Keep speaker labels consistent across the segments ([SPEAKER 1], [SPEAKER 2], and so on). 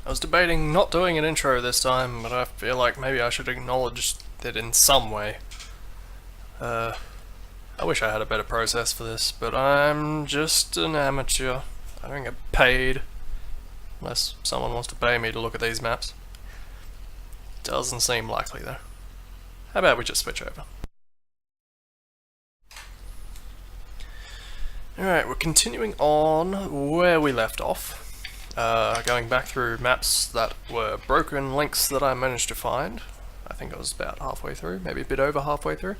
[SPEAKER 1] I was debating not doing an intro this time, but I feel like maybe I should acknowledge it in some way. I wish I had a better process for this, but I'm just an amateur. I don't get paid. Unless someone wants to pay me to look at these maps. Doesn't seem likely though. How about we just switch over? Alright, we're continuing on where we left off. Going back through maps that were broken links that I managed to find. I think I was about halfway through, maybe a bit over halfway through.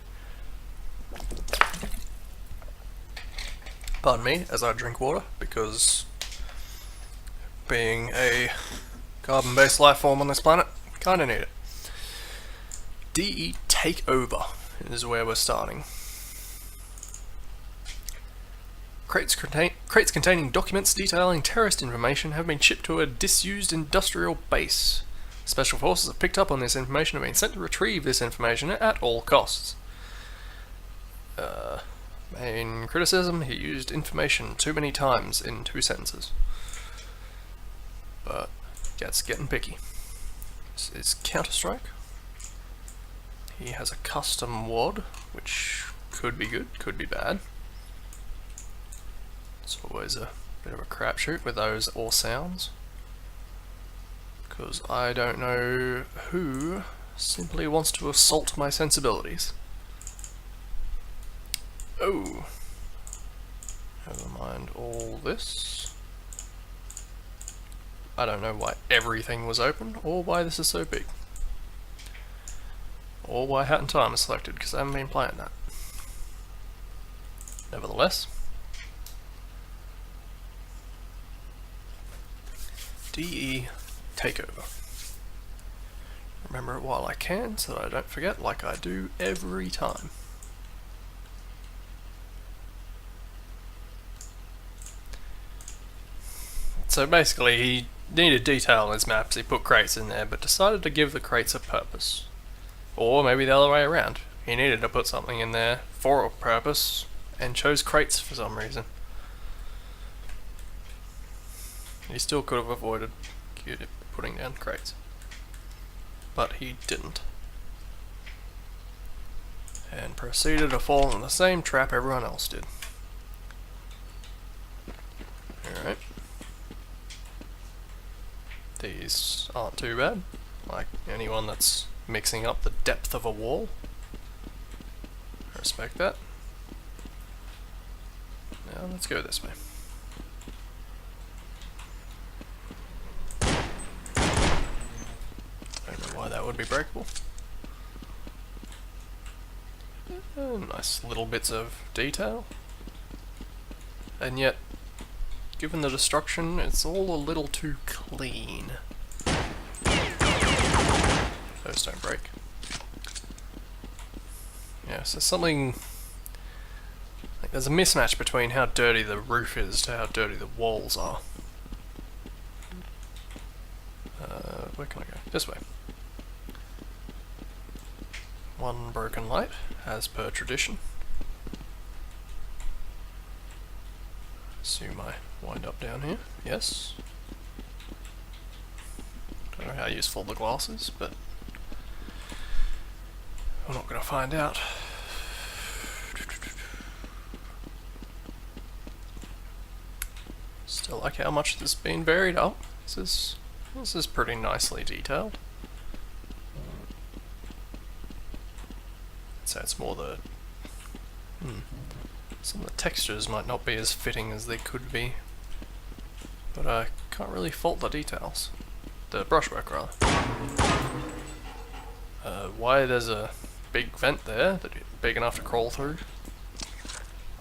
[SPEAKER 1] Pardon me as I drink water, because being a carbon-based life form on this planet, kinda need it. DE Takeover is where we're starting. Crates containing documents detailing terrorist information have been shipped to a disused industrial base. Special forces have picked up on this information and been sent to retrieve this information at all costs. Main criticism, he used information too many times in 2 sentences. But it's getting picky. This is Counter-Strike. He has a custom WAD, which could be good, could be bad. It's always a bit of a crapshoot with those or sounds. Because I don't know who simply wants to assault my sensibilities. Oh! Never mind all this. I don't know why everything was open, or why this is so big. Or why Hat and Time is selected, because I haven't been playing that. Nevertheless. DE Takeover. Remember it while I can, so that I don't forget, like I do every time. So basically, he needed detail in his maps, he put crates in there, but decided to give the crates a purpose. Or maybe the other way around. He needed to put something in there for a purpose, and chose crates for some reason. He still could have avoided putting down crates. But he didn't. And proceeded to fall in the same trap everyone else did. Alright. These aren't too bad. Like anyone that's mixing up the depth of a wall. I respect that. Now let's go this way. Don't know why that would be breakable. Nice little bits of detail. And yet, given the destruction, it's all a little too clean. Those don't break. Yeah, so something... like there's a mismatch between how dirty the roof is to how dirty the walls are. Where can I go? This way. One broken light, as per tradition. Assume I wind up down here. Yes. Don't know how useful the glass is, but we're not going to find out. Still like how much this has been buried up. This is pretty nicely detailed. So it's more the... some of the textures might not be as fitting as they could be. But I can't really fault the details. The brushwork, rather. Why there's a big vent there, that big enough to crawl through.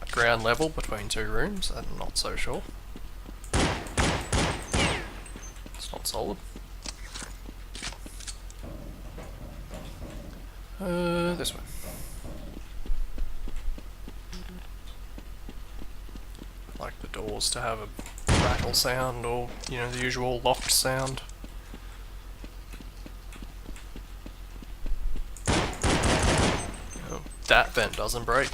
[SPEAKER 1] At ground level between 2 rooms, I'm not so sure. It's not solid. This way. Like the doors to have a rattle sound, or, you know, the usual locked sound. Oh, that vent doesn't break.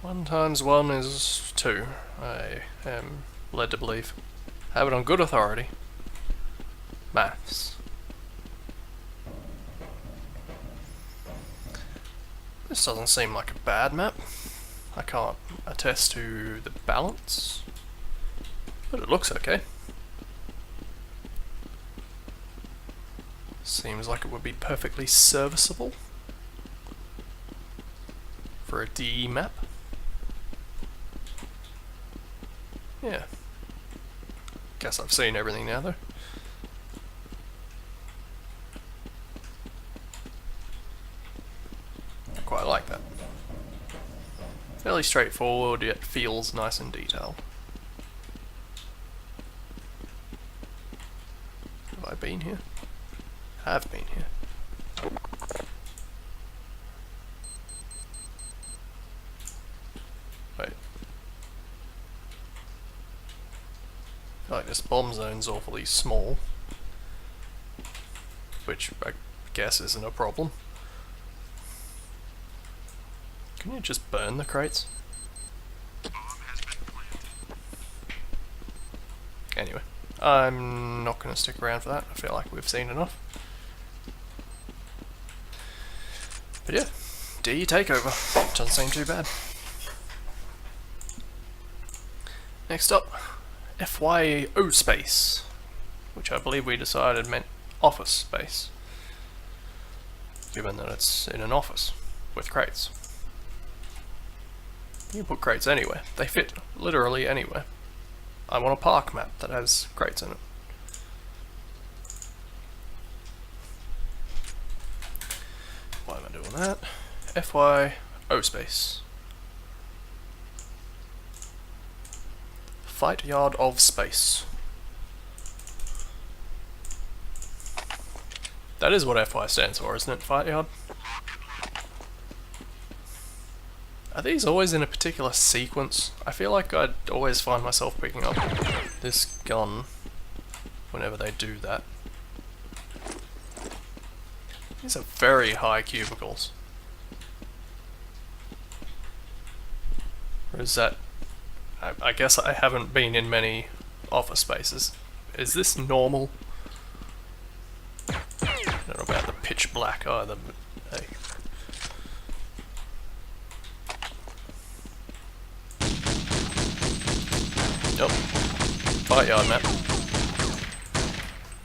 [SPEAKER 1] 1 times 1 is 2, I am led to believe. Have it on good authority. Maths. This doesn't seem like a bad map. I can't attest to the balance, but it looks okay. Seems like it would be perfectly serviceable for a DE map. Yeah. Guess I've seen everything now though. I quite like that. Fairly straightforward, yet feels nice and detailed. Have I been here? Have been here. Wait. I feel like this bomb zone's awfully small, which I guess isn't a problem. Can you just burn the crates? Anyway, I'm not going to stick around for that. I feel like we've seen enough. But yeah, DE takeover. Doesn't seem too bad. Next up, FYO space, which I believe we decided meant office space, given that it's in an office with crates. You can put crates anywhere. They fit literally anywhere. I want a park map that has crates in it. Why am I doing that? FYO space. Fight yard of space. That is what FY stands for, isn't it? Fight yard? Are these always in a particular sequence? I feel like I'd always find myself picking up this gun whenever they do that. These are very high cubicles. Or is that... I guess I haven't been in many office spaces. Is this normal? I don't know about the pitch black either, but hey. Yep. Fight yard map.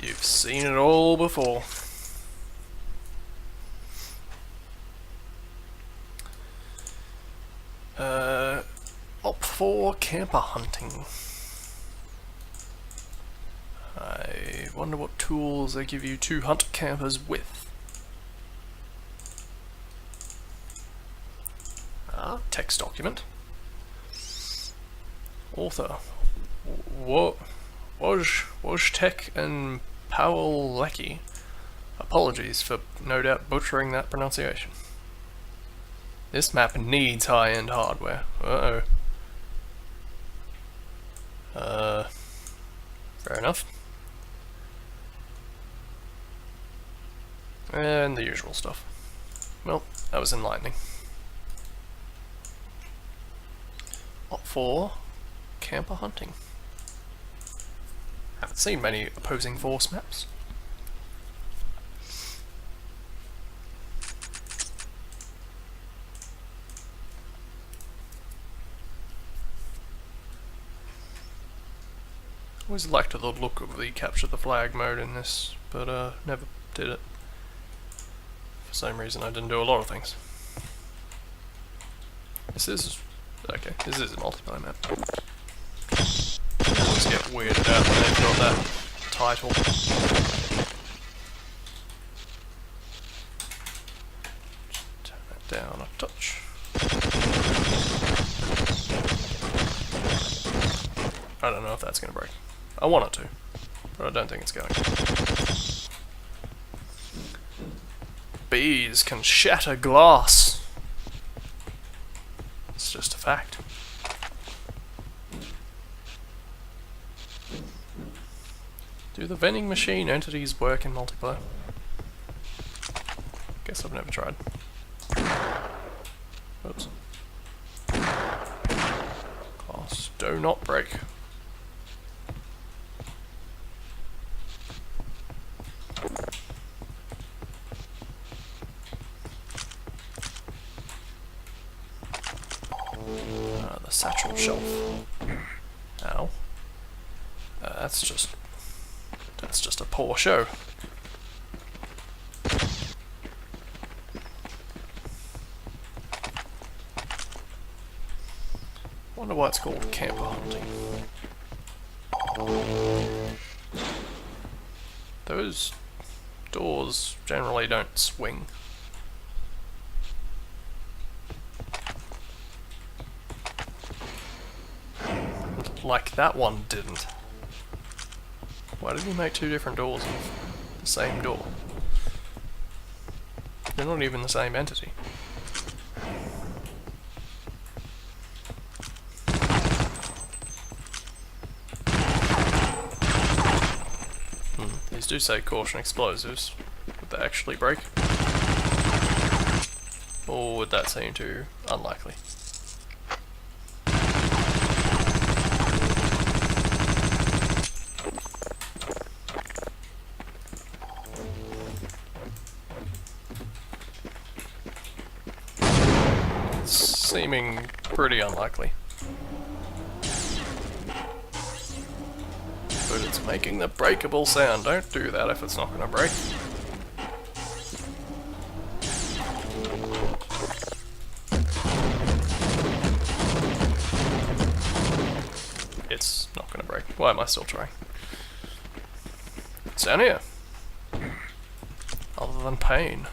[SPEAKER 1] You've seen it all before. Op 4 camper hunting. I wonder what tools they give you to hunt campers with. Text document. Author. Wojtek and Pawlecki. Apologies for no doubt butchering that pronunciation. This map needs high-end hardware. Uh-oh. Fair enough. And the usual stuff. Well, that was enlightening. Op 4 camper hunting. Haven't seen many opposing force maps. Always liked the look of the capture the flag mode in this, but never did it. For some reason I didn't do a lot of things. This is... okay, this is a multiplayer map. I always get weirded out when they've got that title. Just turn that down a touch. I don't know if that's going to break. I want it to, but I don't think it's going. Bees can shatter glass. It's just a fact. Do the vending machine entities work in multiplayer? Guess I've never tried. Oops. Glass do not break. actual shelf. Ow. That's just a poor show. Wonder why it's called camper hunting. Those doors generally don't swing. Like that one didn't. Why did he make two different doors of the same door? They're not even the same entity. These do say caution explosives. Would they actually break? Or would that seem too unlikely? Seeming pretty unlikely. But it's making the breakable sound. Don't do that if it's not going to break. It's not going to break. Why am I still trying? It's down here. Other than pain.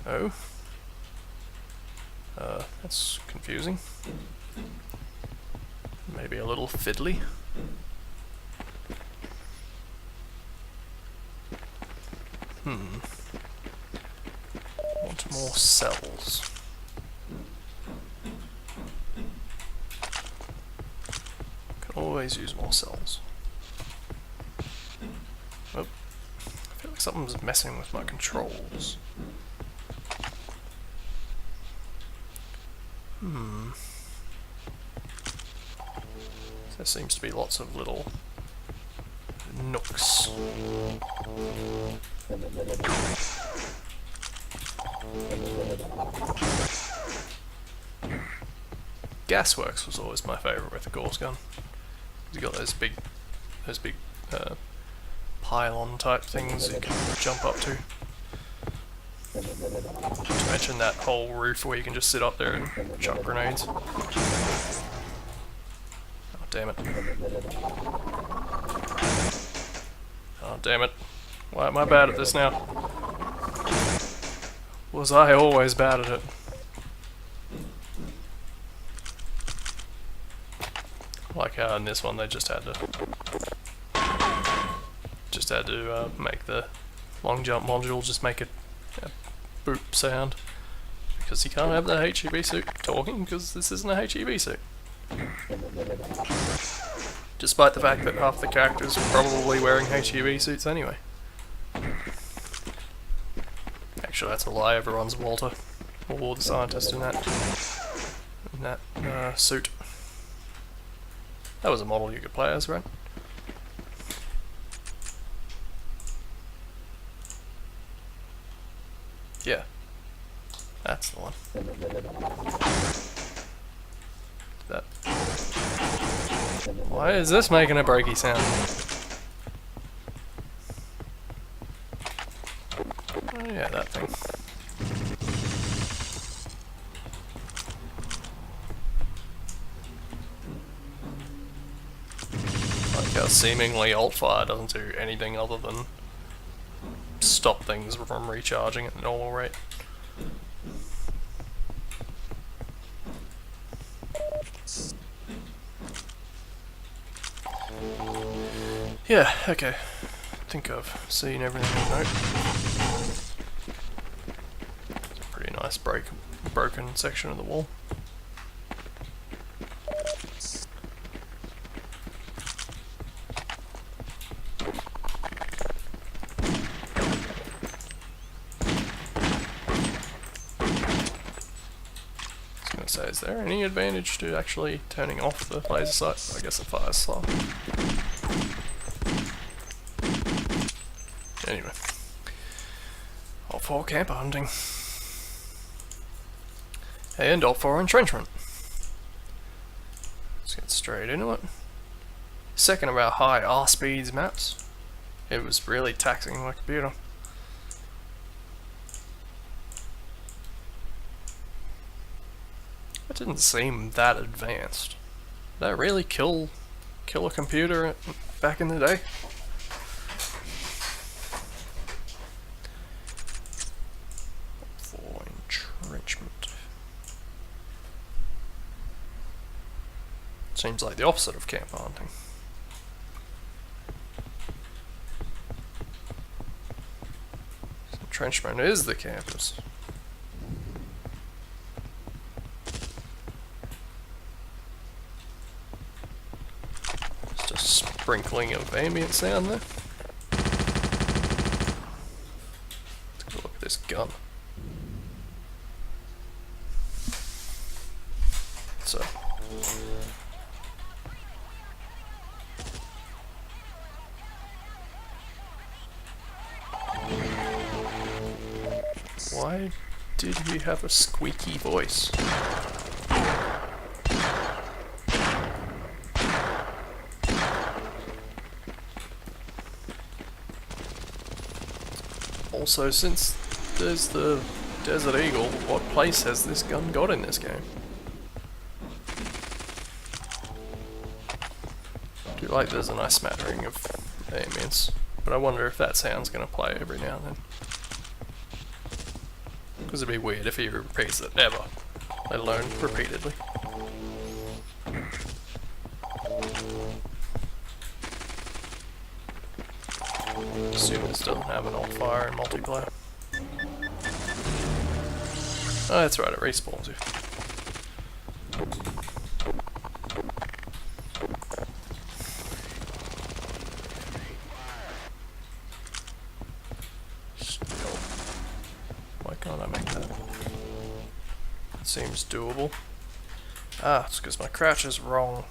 [SPEAKER 1] Oh. That's confusing. Maybe a little fiddly. Want more cells. Can always use more cells. Oh. I feel like something's messing with my controls. There seems to be lots of little nooks. Gasworks was always my favourite with the Gauss gun. You got those big pylon type things you can jump up to. Not to mention that whole roof where you can just sit up there and chuck grenades. Oh damn it. Oh damn it. Why am I bad at this now? Was I always bad at it? Like how in this one they just had to make the long jump module just make a boop sound, because you can't have the HEV suit talking because this isn't a HEV suit. Despite the fact that half the characters are probably wearing HEV suits anyway. Actually, that's a lie. Everyone's Walter, or the scientist in that suit. That was a model you could play as, right? Yeah, that's the one. That. Why is this making a breaky sound? Oh yeah, that thing. Like how seemingly alt-fire doesn't do anything other than stop things from recharging at the normal rate. Yeah, okay. I think I've seen everything I know. It's a pretty nice broken section of the wall. So is there any advantage to actually turning off the laser sight? I guess it fires slow. Anyway. All for camper hunting. And opt for entrenchment. Let's get straight into it. Second about high R speeds maps. It was really taxing my computer. It didn't seem that advanced. Did that really kill a computer back in the day? For entrenchment. Seems like the opposite of camp hunting. Entrenchment is the campus. Just a sprinkling of ambient sound there. Let's go look at this gun. So. Why did he have a squeaky voice? Also, since there's the Desert Eagle, what place has this gun got in this game? I do like there's a nice smattering of ambience, but I wonder if that sound's gonna play every now and then. Because it'd be weird if he repeats it ever, let alone repeatedly. Assume this doesn't have an alt fire in multiplayer. Oh, that's right, it respawns you. Why can't I make that? It seems doable. Ah, it's because my crouch is wrong.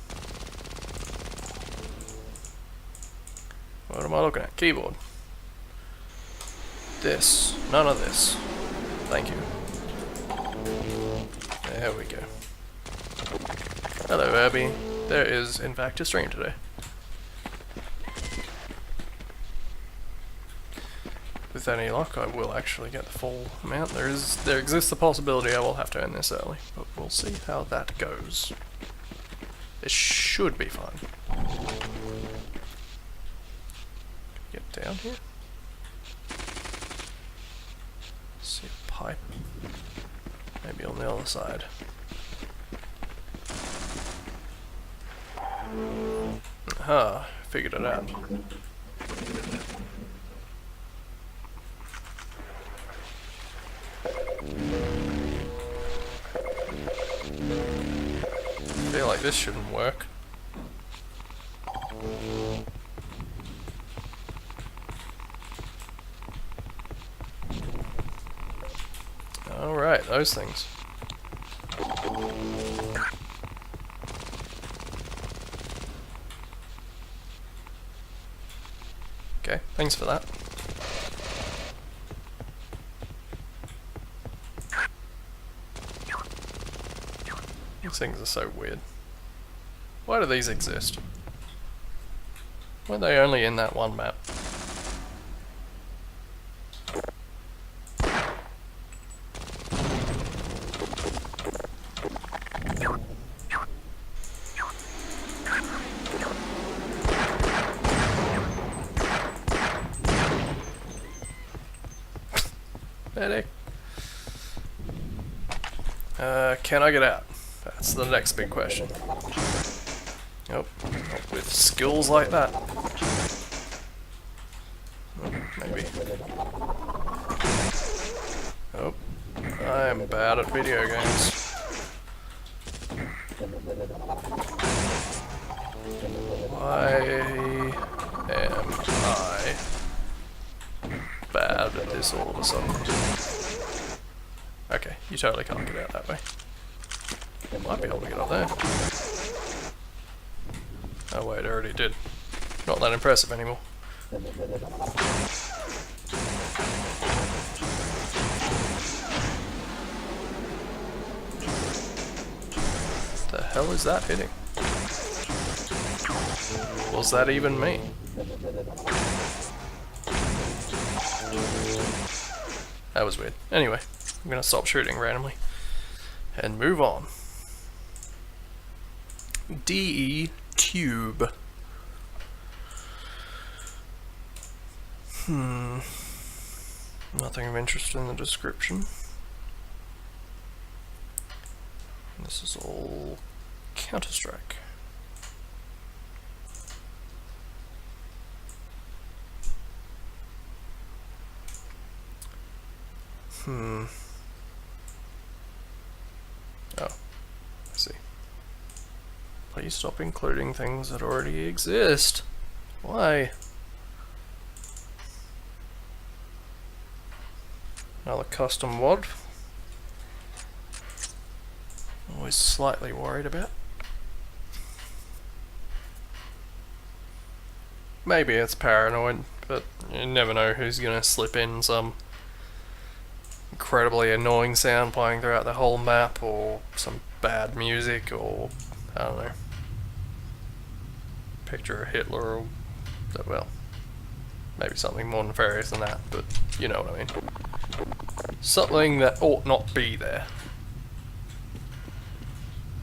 [SPEAKER 1] What am I looking at? Keyboard. This. None of this. Thank you. There we go. Hello, Abby. There is, in fact, a stream today. With any luck, I will actually get the full amount. There exists the possibility I will have to end this early, but we'll see how that goes. It should be fine. Get down here. See a pipe. Maybe on the other side. Aha, figured it out. I feel like this shouldn't work. Alright, those things. Okay, thanks for that. These things are so weird. Why do these exist? Why are they only in that one map? Medic. Can I get out? That's the next big question. Nope, not with skills like that. Oh, maybe. Oh, I'm bad at video games. Why am I bad at this all of a sudden? Okay, you totally can't get out that way. Might be able to get up there. Oh wait, I already did. Not that impressive anymore. The hell is that hitting? What does that even mean? That was weird. Anyway, I'm gonna stop shooting randomly and move on. DE tube. Nothing of interest in the description. This is all Counter-Strike. Oh, I see. Please stop including things that already exist. Why? Another custom WOD. Always slightly worried about. Maybe it's paranoid, but you never know who's gonna slip in some incredibly annoying sound playing throughout the whole map, or some bad music, or I don't know, picture of Hitler, or well, maybe something more nefarious than that, but you know what I mean. Something that ought not be there.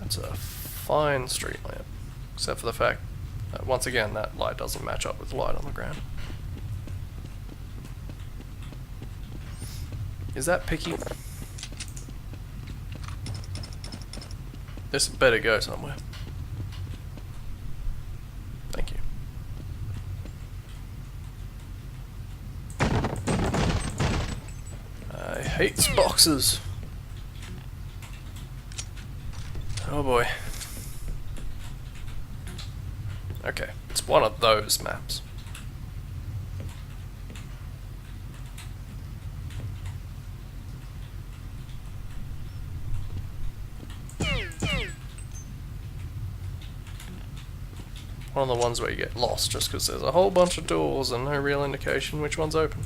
[SPEAKER 1] That's a fine street lamp, except for the fact that once again that light doesn't match up with the light on the ground. Is that picky? This better go somewhere. Thank you. I hate boxes. Oh boy. Okay, it's one of those maps. One of the ones where you get lost just because there's a whole bunch of doors and no real indication which one's open.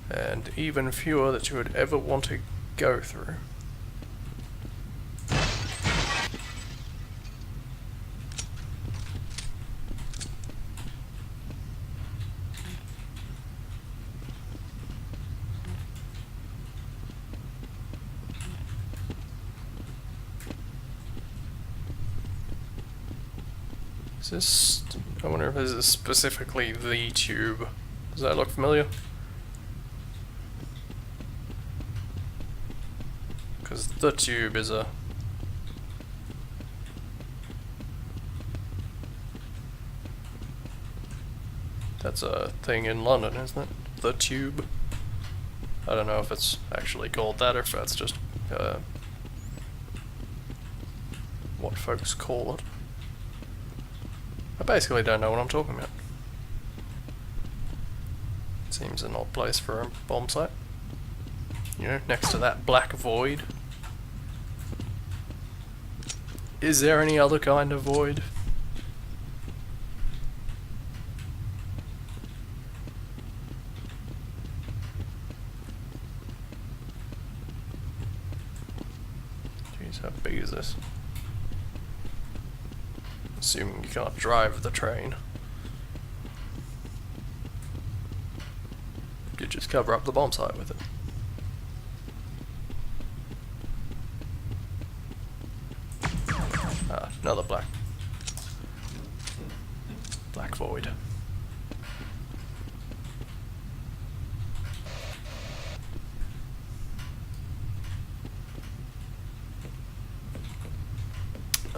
[SPEAKER 1] And even fewer that you would ever want to go through. Is this... I wonder if this is specifically the tube. Does that look familiar? Because the tube is a... That's a thing in London, isn't it? The tube. I don't know if it's actually called that or if that's just what folks call it. I basically don't know what I'm talking about. Seems an odd place for a bomb site. You know, next to that black void. Is there any other kind of void? Jeez, how big is this? Assuming you can't drive the train. You just cover up the bomb site with it. Ah, another black void.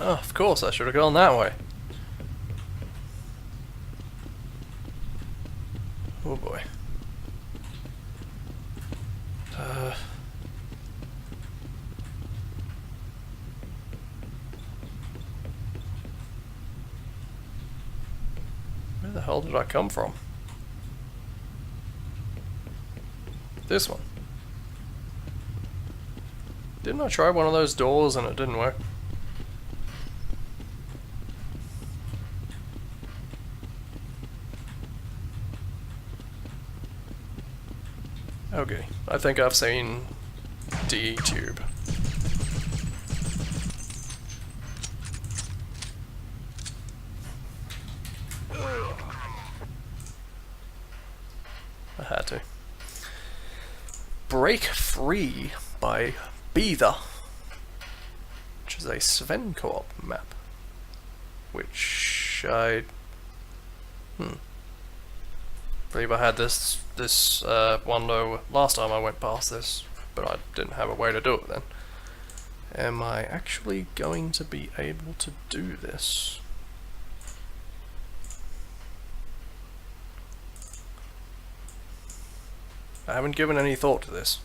[SPEAKER 1] Oh, of course, I should have gone that way. Oh boy. Where the hell did I come from? This one. Didn't I try one of those doors and it didn't work? Okay, I think I've seen D-tube. I had to. Break Free by Beether, which is a Sven Coop map. Which I believe I had this one though last time I went past this, but I didn't have a way to do it then. Am I actually going to be able to do this? I haven't given any thought to this.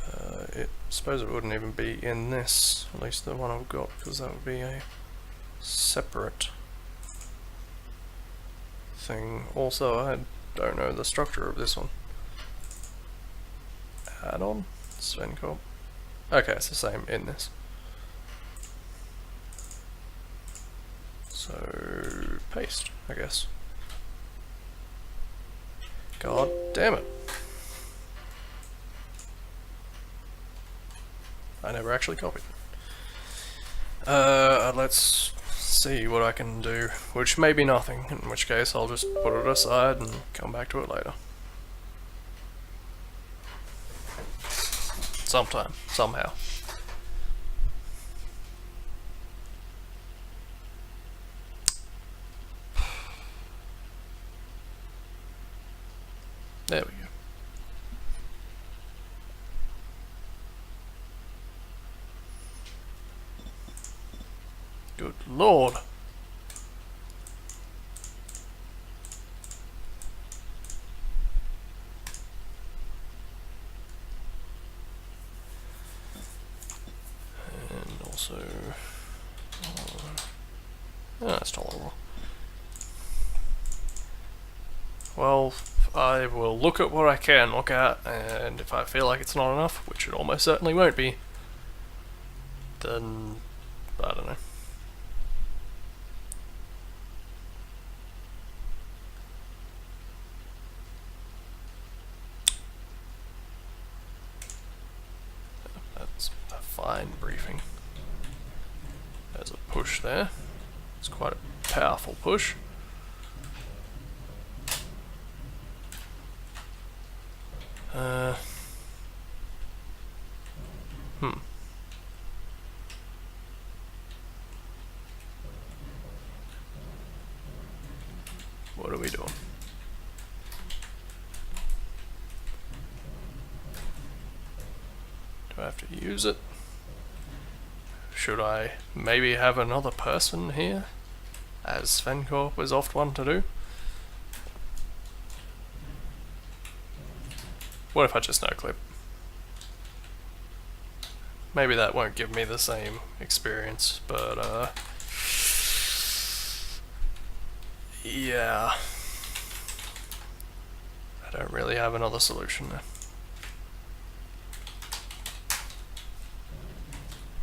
[SPEAKER 1] I suppose it wouldn't even be in this, at least the one I've got, because that would be a separate thing. Also, I don't know the structure of this one. Add-on? Sven Coop. Okay, it's the same in this. So, paste, I guess. God damn it. I never actually copied it. Let's see what I can do, which may be nothing, in which case I'll just put it aside and come back to it later. Sometime, somehow. There we go. Good lord. And also... that's tolerable. Well, I will look at what I can look at, and if I feel like it's not enough, which it almost certainly won't be, then I don't know. That's a fine briefing. There's a push there. It's quite a powerful push. What are we doing? Do I have to use it? Should I maybe have another person here, as Sven Coop is oft one to do? What if I just no-clip? Maybe that won't give me the same experience, but yeah. I don't really have another solution there.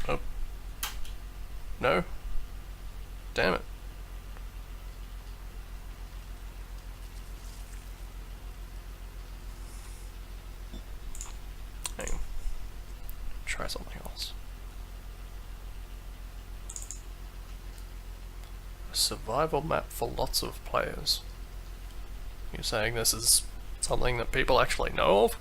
[SPEAKER 1] Oh. No? Damn it. Hang on. Try something else. A survival map for lots of players. You're saying this is something that people actually know of?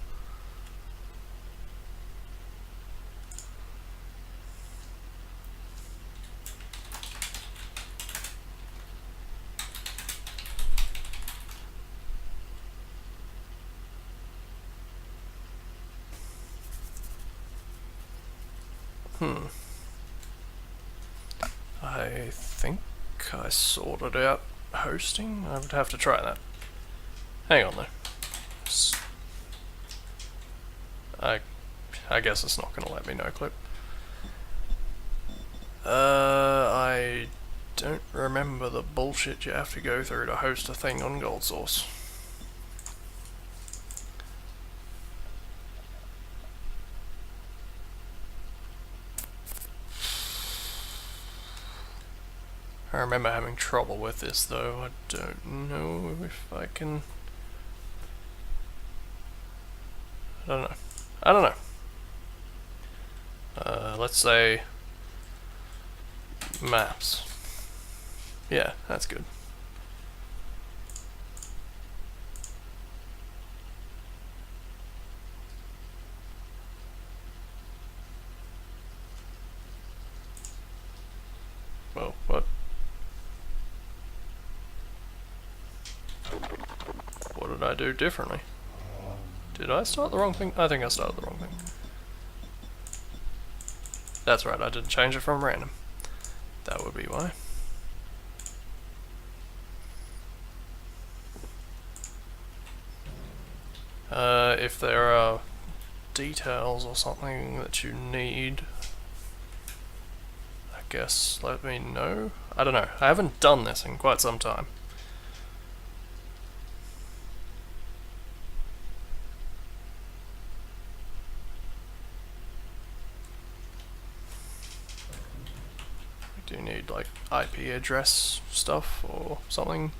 [SPEAKER 1] I think I sorted out hosting. I would have to try that. Hang on though. I guess it's not gonna let me no-clip. I don't remember the bullshit you have to go through to host a thing on Gold Source. I remember having trouble with this though. I don't know if I can I don't know. I don't know. Let's say maps. Yeah, that's good. Well, what? What did I do differently? Did I start the wrong thing? I think I started the wrong thing. That's right, I didn't change it from random. That would be why. If there are details or something that you need, I guess let me know. I don't know, I haven't done this in quite some time. Do you need like IP address stuff or something?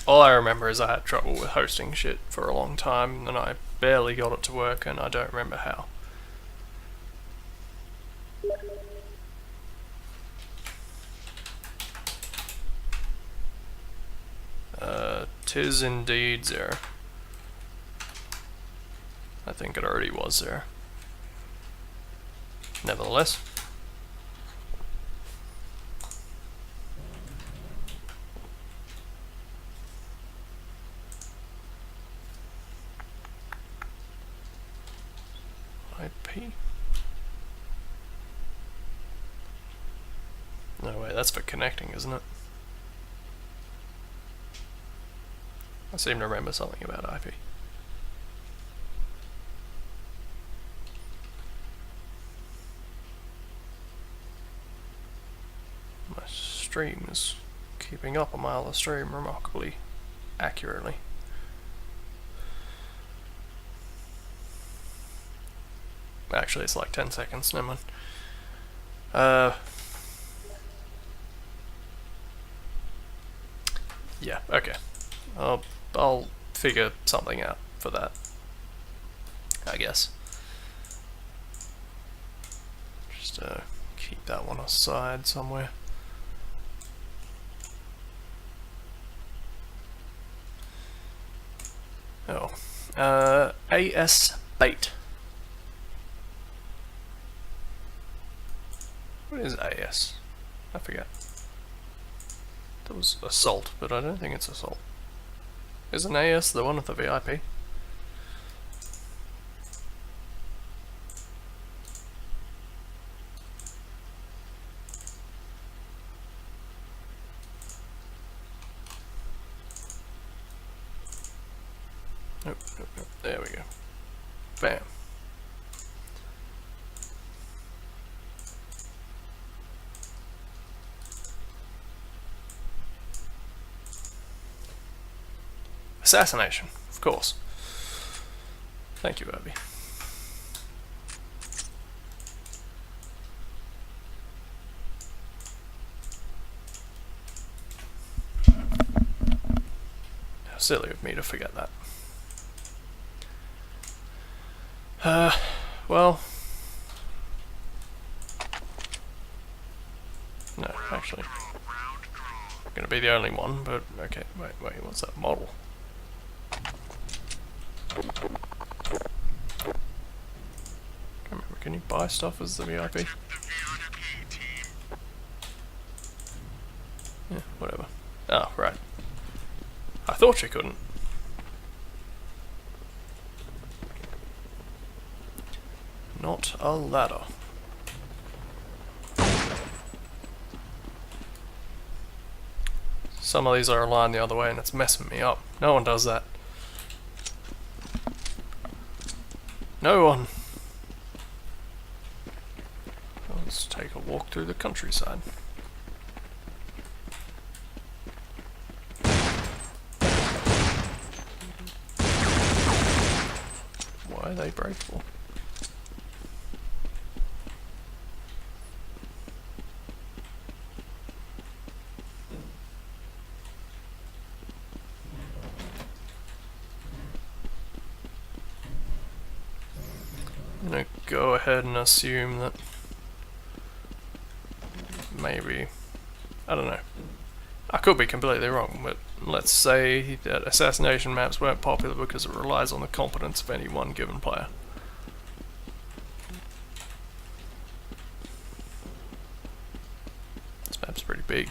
[SPEAKER 1] All I remember is I had trouble with hosting shit for a long time, and I barely got it to work, and I don't remember how. Tis indeed there. I think it already was there. Nevertheless. IP? No way, that's for connecting, isn't it? I seem to remember something about IP. My stream is keeping up on my other stream remarkably accurately. Actually, it's like 10 seconds, never mind. Yeah, okay. I'll figure something out for that, I guess. Just keep that one aside somewhere. Oh, AS bait. What is AS? I forget. That was assault, but I don't think it's assault. Isn't AS the one with the VIP? Nope, nope, nope. There we go. Bam. Assassination, of course. Thank you, Abby. How silly of me to forget that. Well... No, actually. I'm gonna be the only one, but okay, wait, what's that model? Remember, can you buy stuff as the VIP? Yeah, whatever. Oh, right. I thought you couldn't. Not a ladder. Some of these are aligned the other way and it's messing me up. No one does that. No one. Let's take a walk through the countryside. Why are they breakable? go ahead and assume that maybe, I don't know, I could be completely wrong, but let's say that assassination maps weren't popular because it relies on the competence of any one given player. This map's pretty big.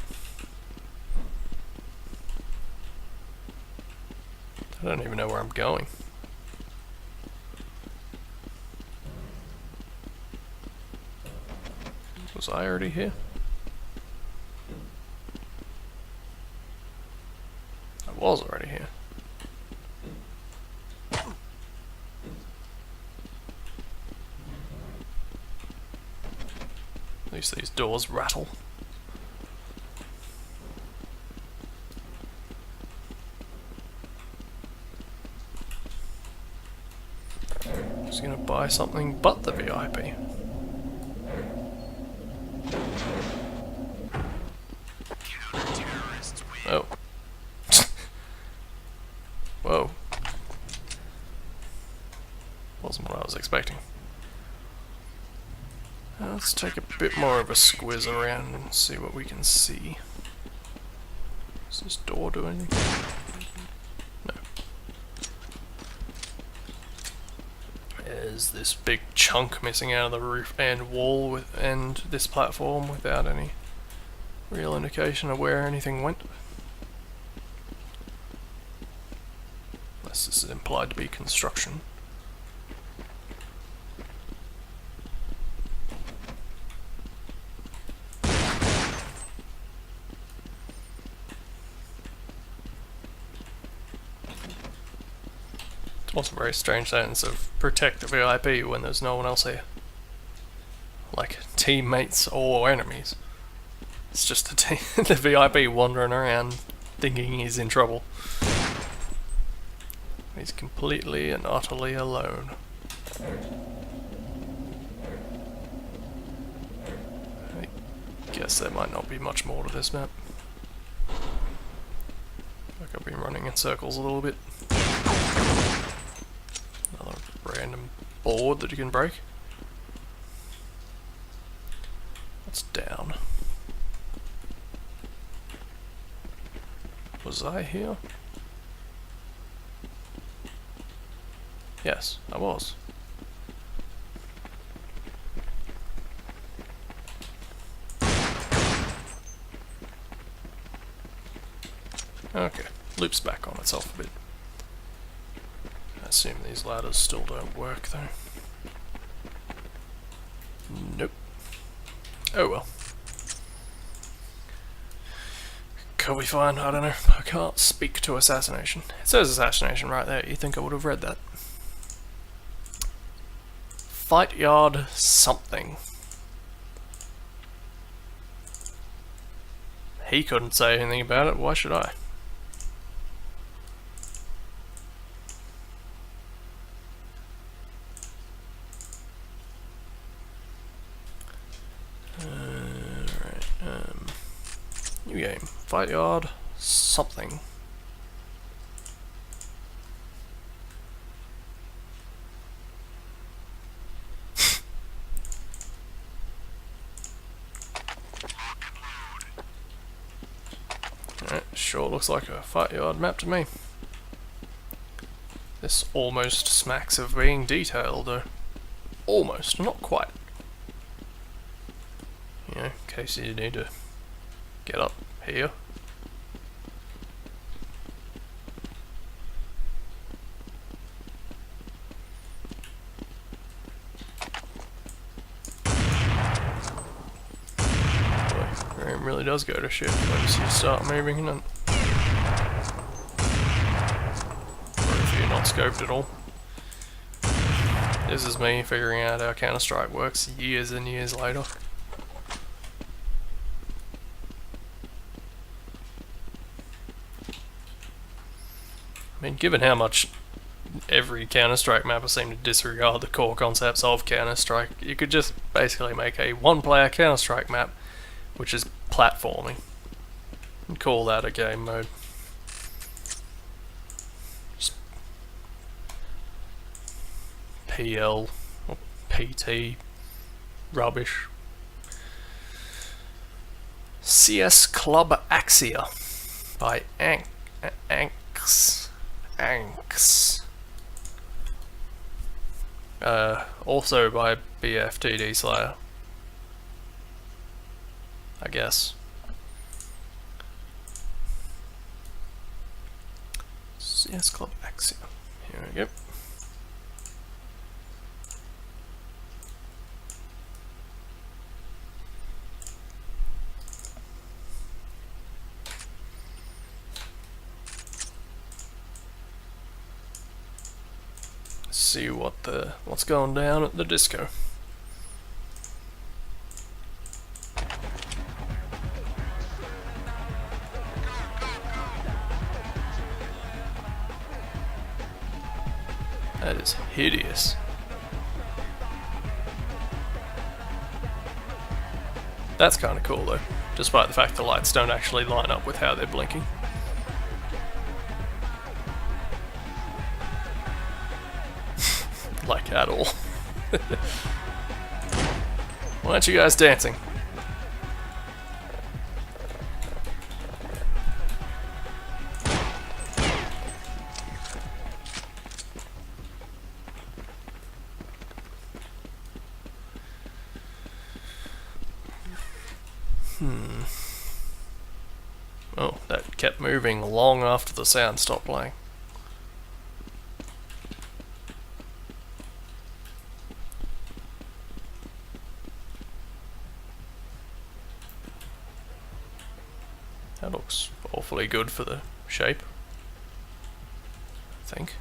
[SPEAKER 1] I don't even know where I'm going. Was I already here? I was already here. At least these doors rattle. Just gonna buy something but the VIP. Oh. Whoa. Wasn't what I was expecting. Let's take a bit more of a squiz around and see what we can see. Does this door do anything? No. There's this big chunk missing out of the roof and wall and this platform without any real indication of where anything went. Unless this is implied to be construction. It's also a very strange sentence of protect the VIP when there's no one else here. Like teammates or enemies. It's just the VIP wandering around thinking he's in trouble. He's completely and utterly alone. I guess there might not be much more to this map. Like I've been running in circles a little bit. Another random board that you can break. What's down? Was I here? Yes, I was. Okay, loops back on itself a bit. I assume these ladders still don't work though. Nope. Oh well. Could be fine, I don't know. I can't speak to assassination. It says assassination right there, you'd think I would have read that. Fight yard something. He couldn't say anything about it, why should I? New game. Fight yard something. Sure looks like a fight yard map to me. This almost smacks of being detailed though. Almost, not quite. You know, in case you need to get up here. Boy, it really does go to shit once you start moving and not scoped at all. This is me figuring out how Counter-Strike works years and years later. I mean, given how much every Counter-Strike mapper seemed to disregard the core concepts of Counter-Strike, you could just basically make a one-player Counter-Strike map, which is platforming, and call that a game mode. PL, or PT rubbish. CS Club Axia by Anx. Also by BFTD Slayer, I guess. CS Club Axia. Here we go. See what's going down at the disco. That is hideous. That's kind of cool though, despite the fact the lights don't actually line up with how they're blinking. Like at all. Why aren't you guys dancing? Oh, that kept moving long after the sound stopped playing. That looks awfully good for the shape, I think.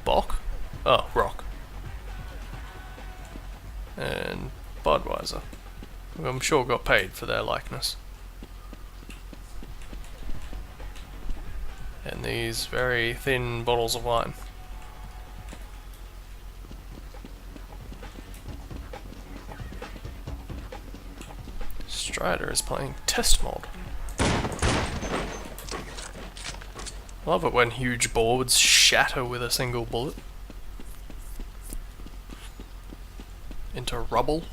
[SPEAKER 1] Bock? Oh, Rock. And Budweiser, who I'm sure got paid for their likeness. And these very thin bottles of wine. Strider is playing test mode. I love it when huge boards shatter with a single bullet into rubble.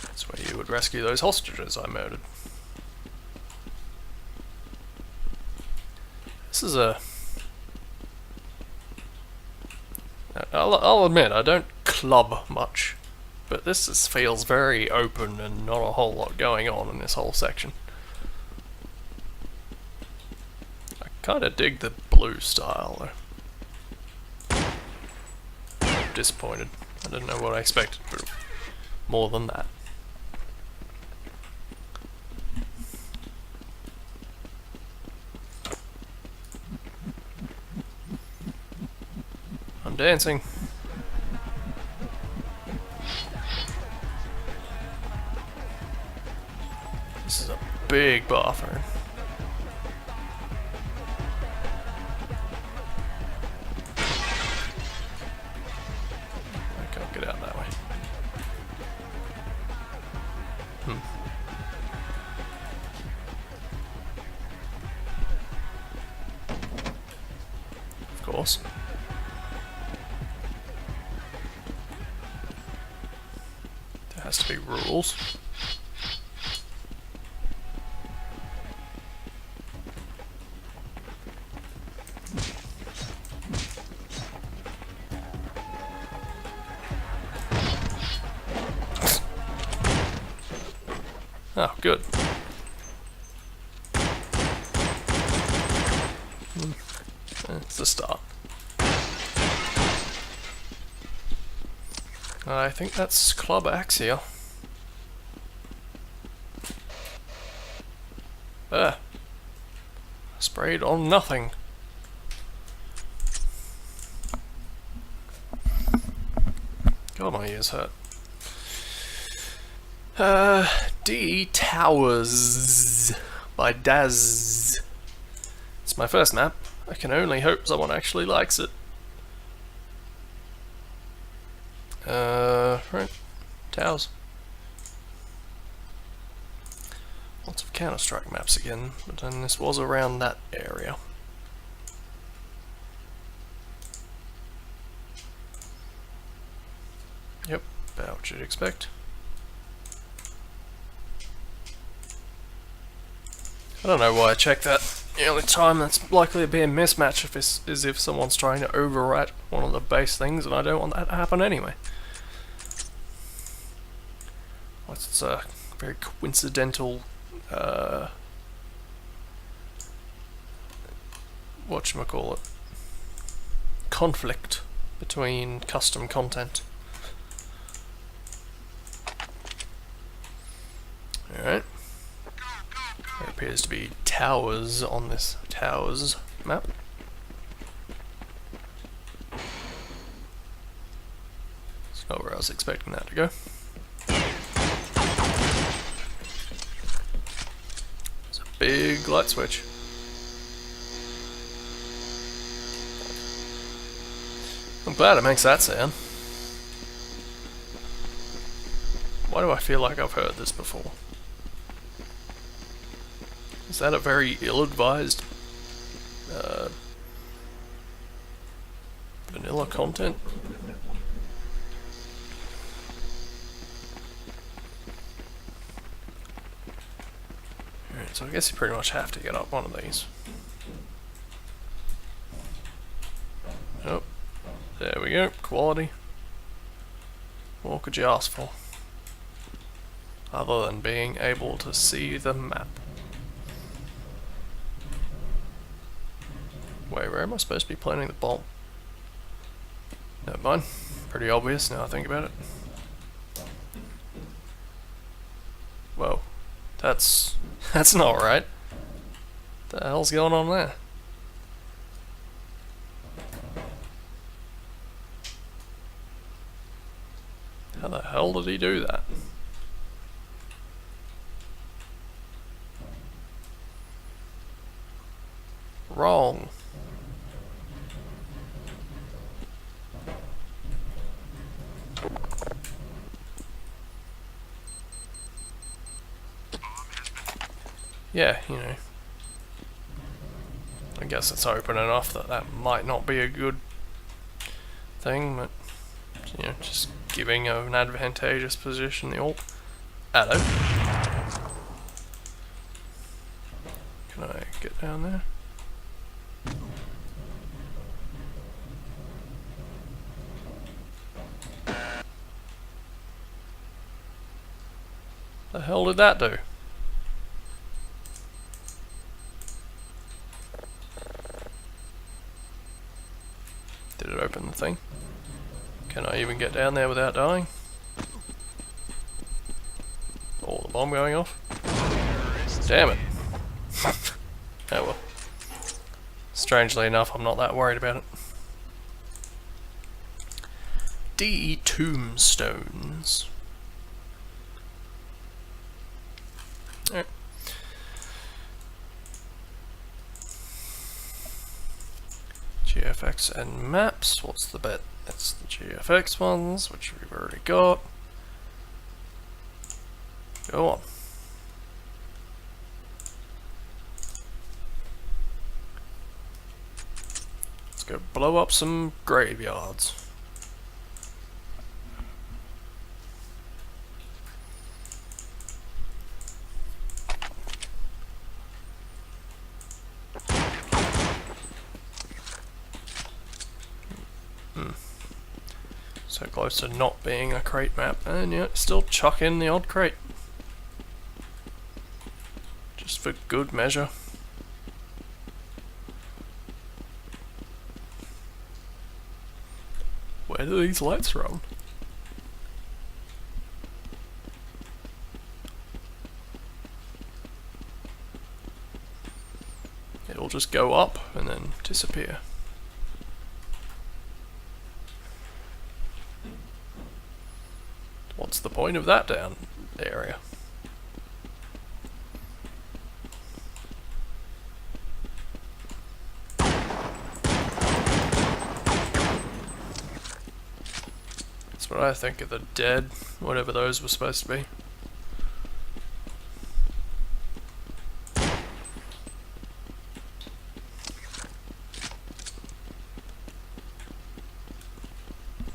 [SPEAKER 1] That's where you would rescue those hostages I murdered. This is a... I'll admit, I don't club much, but this feels very open and not a whole lot going on in this whole section. I kinda dig the blue style though. Disappointed. I didn't know what I expected, but more than that. I'm dancing. This is a big bathroom. I can't get out that way. Of course. There has to be rules. Oh, good. It's the start. I think that's Club Axia. There. Sprayed on nothing. God, my ears hurt. D Towers by Daz. It's my first map. I can only hope someone actually likes it. Right. Towers. Lots of Counter-Strike maps again, but then this was around that area. Yep, about what you'd expect. I don't know why I checked that. The only time that's likely to be a mismatch is if someone's trying to overwrite one of the base things, and I don't want that to happen anyway. It's a very coincidental whatchamacallit, conflict between custom content. Alright. There appears to be towers on this towers map. It's not where I was expecting that to go. It's a big light switch. I'm glad it makes that sound. Why do I feel like I've heard this before? Is that a very ill-advised vanilla content? Alright, so I guess you pretty much have to get up one of these. Oh, there we go, quality. What could you ask for? Other than being able to see the map. Wait, where am I supposed to be planting the bomb? Never mind. Pretty obvious now I think about it. Whoa. That's not right. What the hell's going on there? How the hell did he do that? Wrong. Yeah, you know. I guess it's open enough that that might not be a good thing, but you know, just giving an advantageous position the AWP. Hello. Can I get down there? The hell did that do? Did it open the thing? Can I even get down there without dying? Oh, the bomb going off? Damn it! Oh well. Strangely enough, I'm not that worried about it. D tombstones. Alright. GFX and maps. What's the bet? It's the GFX ones, which we've already got. Go on. Let's go blow up some graveyards. So close to not being a crate map, and yet still chuck in the odd crate. Just for good measure. Where do these lights from? It'll just go up and then disappear. What's the point of that down the area? That's what I think of the dead, whatever those were supposed to be.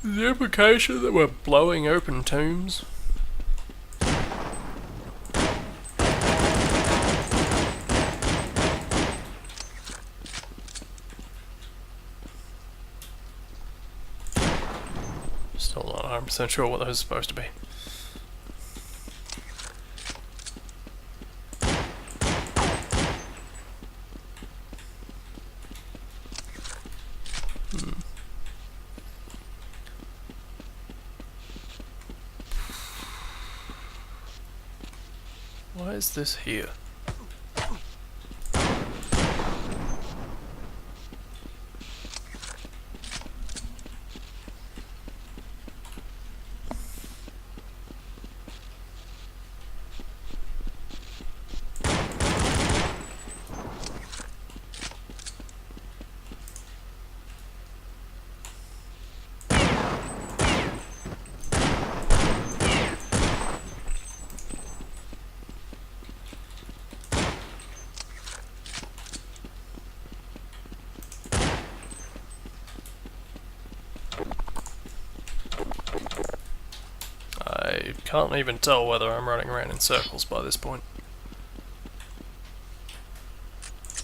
[SPEAKER 1] The implication that we're blowing open tombs. Still not 100% sure what those are supposed to be. Why is this here? I can't even tell whether I'm running around in circles by this point.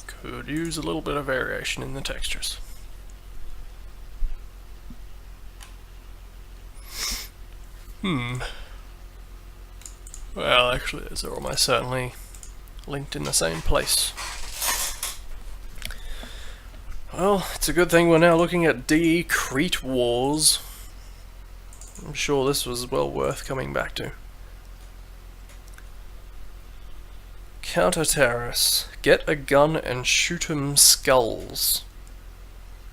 [SPEAKER 1] Could use a little bit of variation in the textures. Well, actually, those are almost certainly linked in the same place. Well, it's a good thing we're now looking at DE Crete Wars. I'm sure this was well worth coming back to. Counter-terrorists. Get a gun and shoot 'em skulls.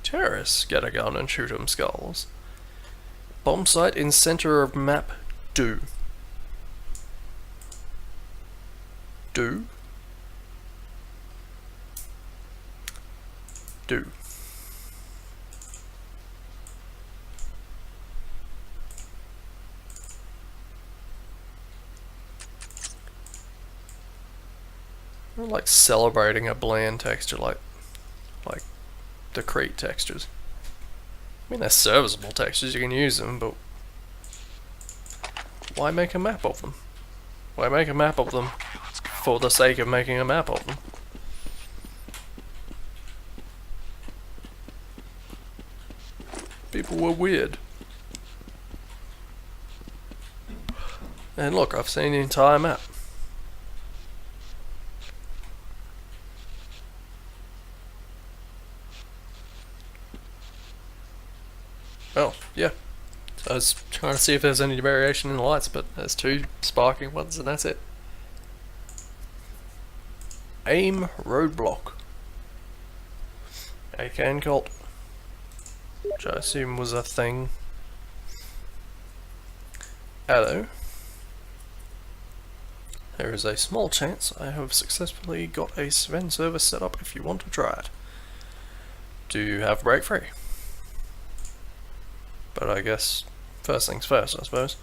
[SPEAKER 1] Terrorists. Get a gun and shoot 'em skulls. Bomb site in center of map. Do. Do. Do. I like celebrating a bland texture like the Crete textures. I mean, they're serviceable textures, you can use them, but why make a map of them? Why make a map of them for the sake of making a map of them? People were weird. And look, I've seen the entire map. Oh, yeah. So I was trying to see if there's any variation in the lights, but there's two sparking ones and that's it. Aim roadblock. AK cult. Which I assume was a thing. Hello. There is a small chance I have successfully got a Sven server set up if you want to try it. Do you have break free? But I guess first things first, I suppose.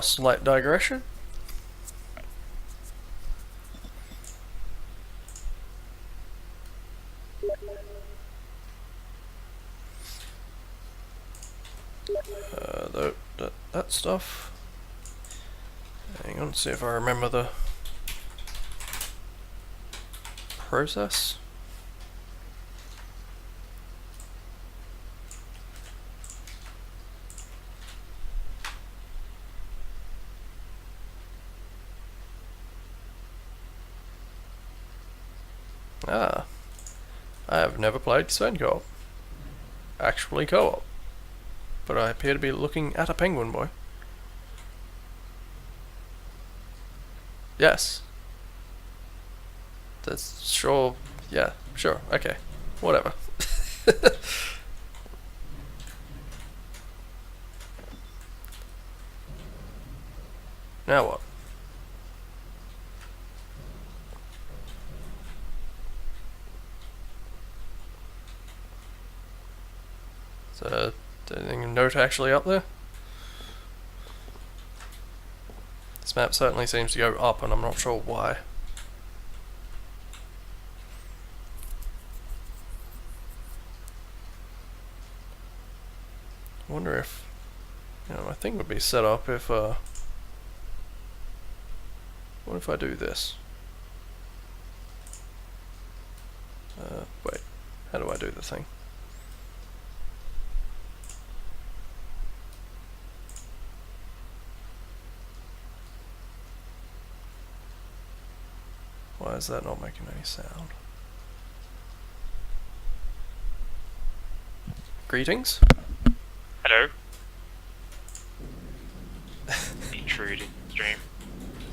[SPEAKER 1] Slight digression. That stuff. Hang on, see if I remember the process. I have never played Sven Coop. Actually co-op. But I appear to be looking at a Penguinboy. Yes. That's sure. Yeah, sure. Okay. Whatever. Now what? So anything of note actually up there? This map certainly seems to go up, and I'm not sure why. I wonder if, my thing would be set up if, what if I do this? Wait, how do I do the thing? Why is that not making any sound? Greetings?
[SPEAKER 2] Hello. Intruding stream.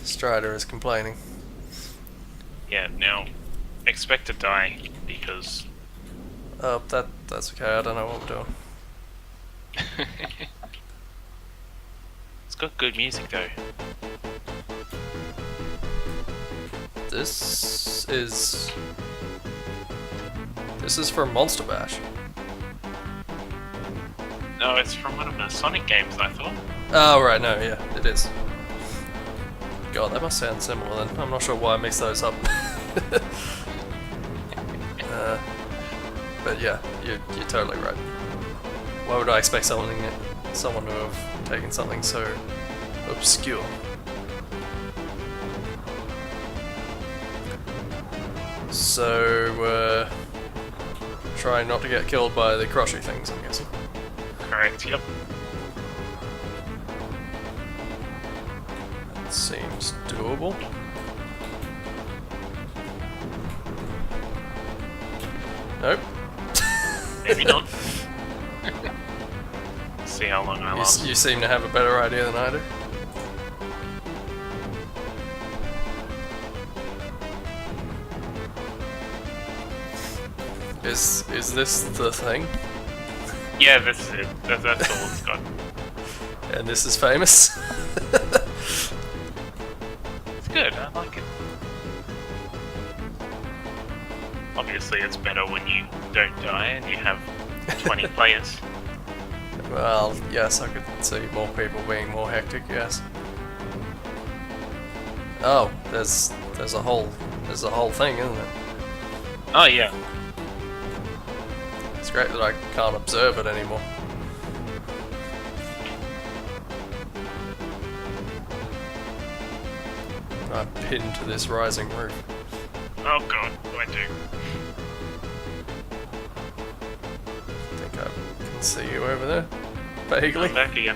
[SPEAKER 1] Strider is complaining.
[SPEAKER 2] Yeah, now expect to die because
[SPEAKER 1] That's okay, I don't know what I'm doing.
[SPEAKER 2] it's got good music though.
[SPEAKER 1] This is from Monster Bash.
[SPEAKER 2] No, it's from one of the Sonic games, I thought.
[SPEAKER 1] Oh right, no, yeah, it is. God, that must sound similar then. I'm not sure why I mixed those up. But yeah, you're totally right. Why would I expect someone to have taken something so obscure? So, try not to get killed by the crushy things, I'm guessing.
[SPEAKER 2] Correct, yep.
[SPEAKER 1] That seems doable. Nope.
[SPEAKER 2] Maybe not. See how long I last.
[SPEAKER 1] You seem to have a better idea than I do. Is this the thing?
[SPEAKER 2] Yeah, this is it. That's all it's got.
[SPEAKER 1] And this is famous?
[SPEAKER 2] It's good, I like it. Obviously it's better when you don't die and you have 20 players.
[SPEAKER 1] Well, yes, I could see more people being more hectic, yes. Oh, there's a whole thing, isn't it?
[SPEAKER 2] Oh yeah.
[SPEAKER 1] It's great that I can't observe it anymore. I'm pinned to this rising roof.
[SPEAKER 2] Oh god, what do I do?
[SPEAKER 1] I think I can see you over there. Vaguely.
[SPEAKER 2] I'm back again.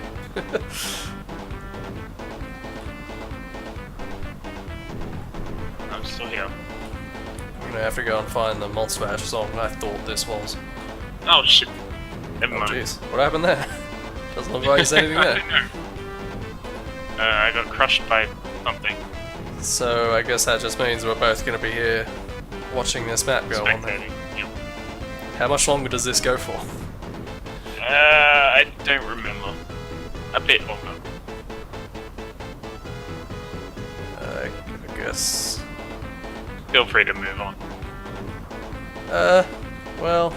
[SPEAKER 2] I'm still here.
[SPEAKER 1] I'm gonna have to go and find the Monster Bash song I thought this was.
[SPEAKER 2] Oh shit. Never
[SPEAKER 1] Oh
[SPEAKER 2] mind.
[SPEAKER 1] jeez, what happened there? Doesn't look like there's anything
[SPEAKER 2] I
[SPEAKER 1] there.
[SPEAKER 2] don't know. I got crushed by something.
[SPEAKER 1] So I guess that just means we're both gonna be here watching this map go on then.
[SPEAKER 2] Spectating. Yep.
[SPEAKER 1] How much longer does this go for?
[SPEAKER 2] I don't remember. A bit longer.
[SPEAKER 1] I guess.
[SPEAKER 2] Feel free to move on.
[SPEAKER 1] Well,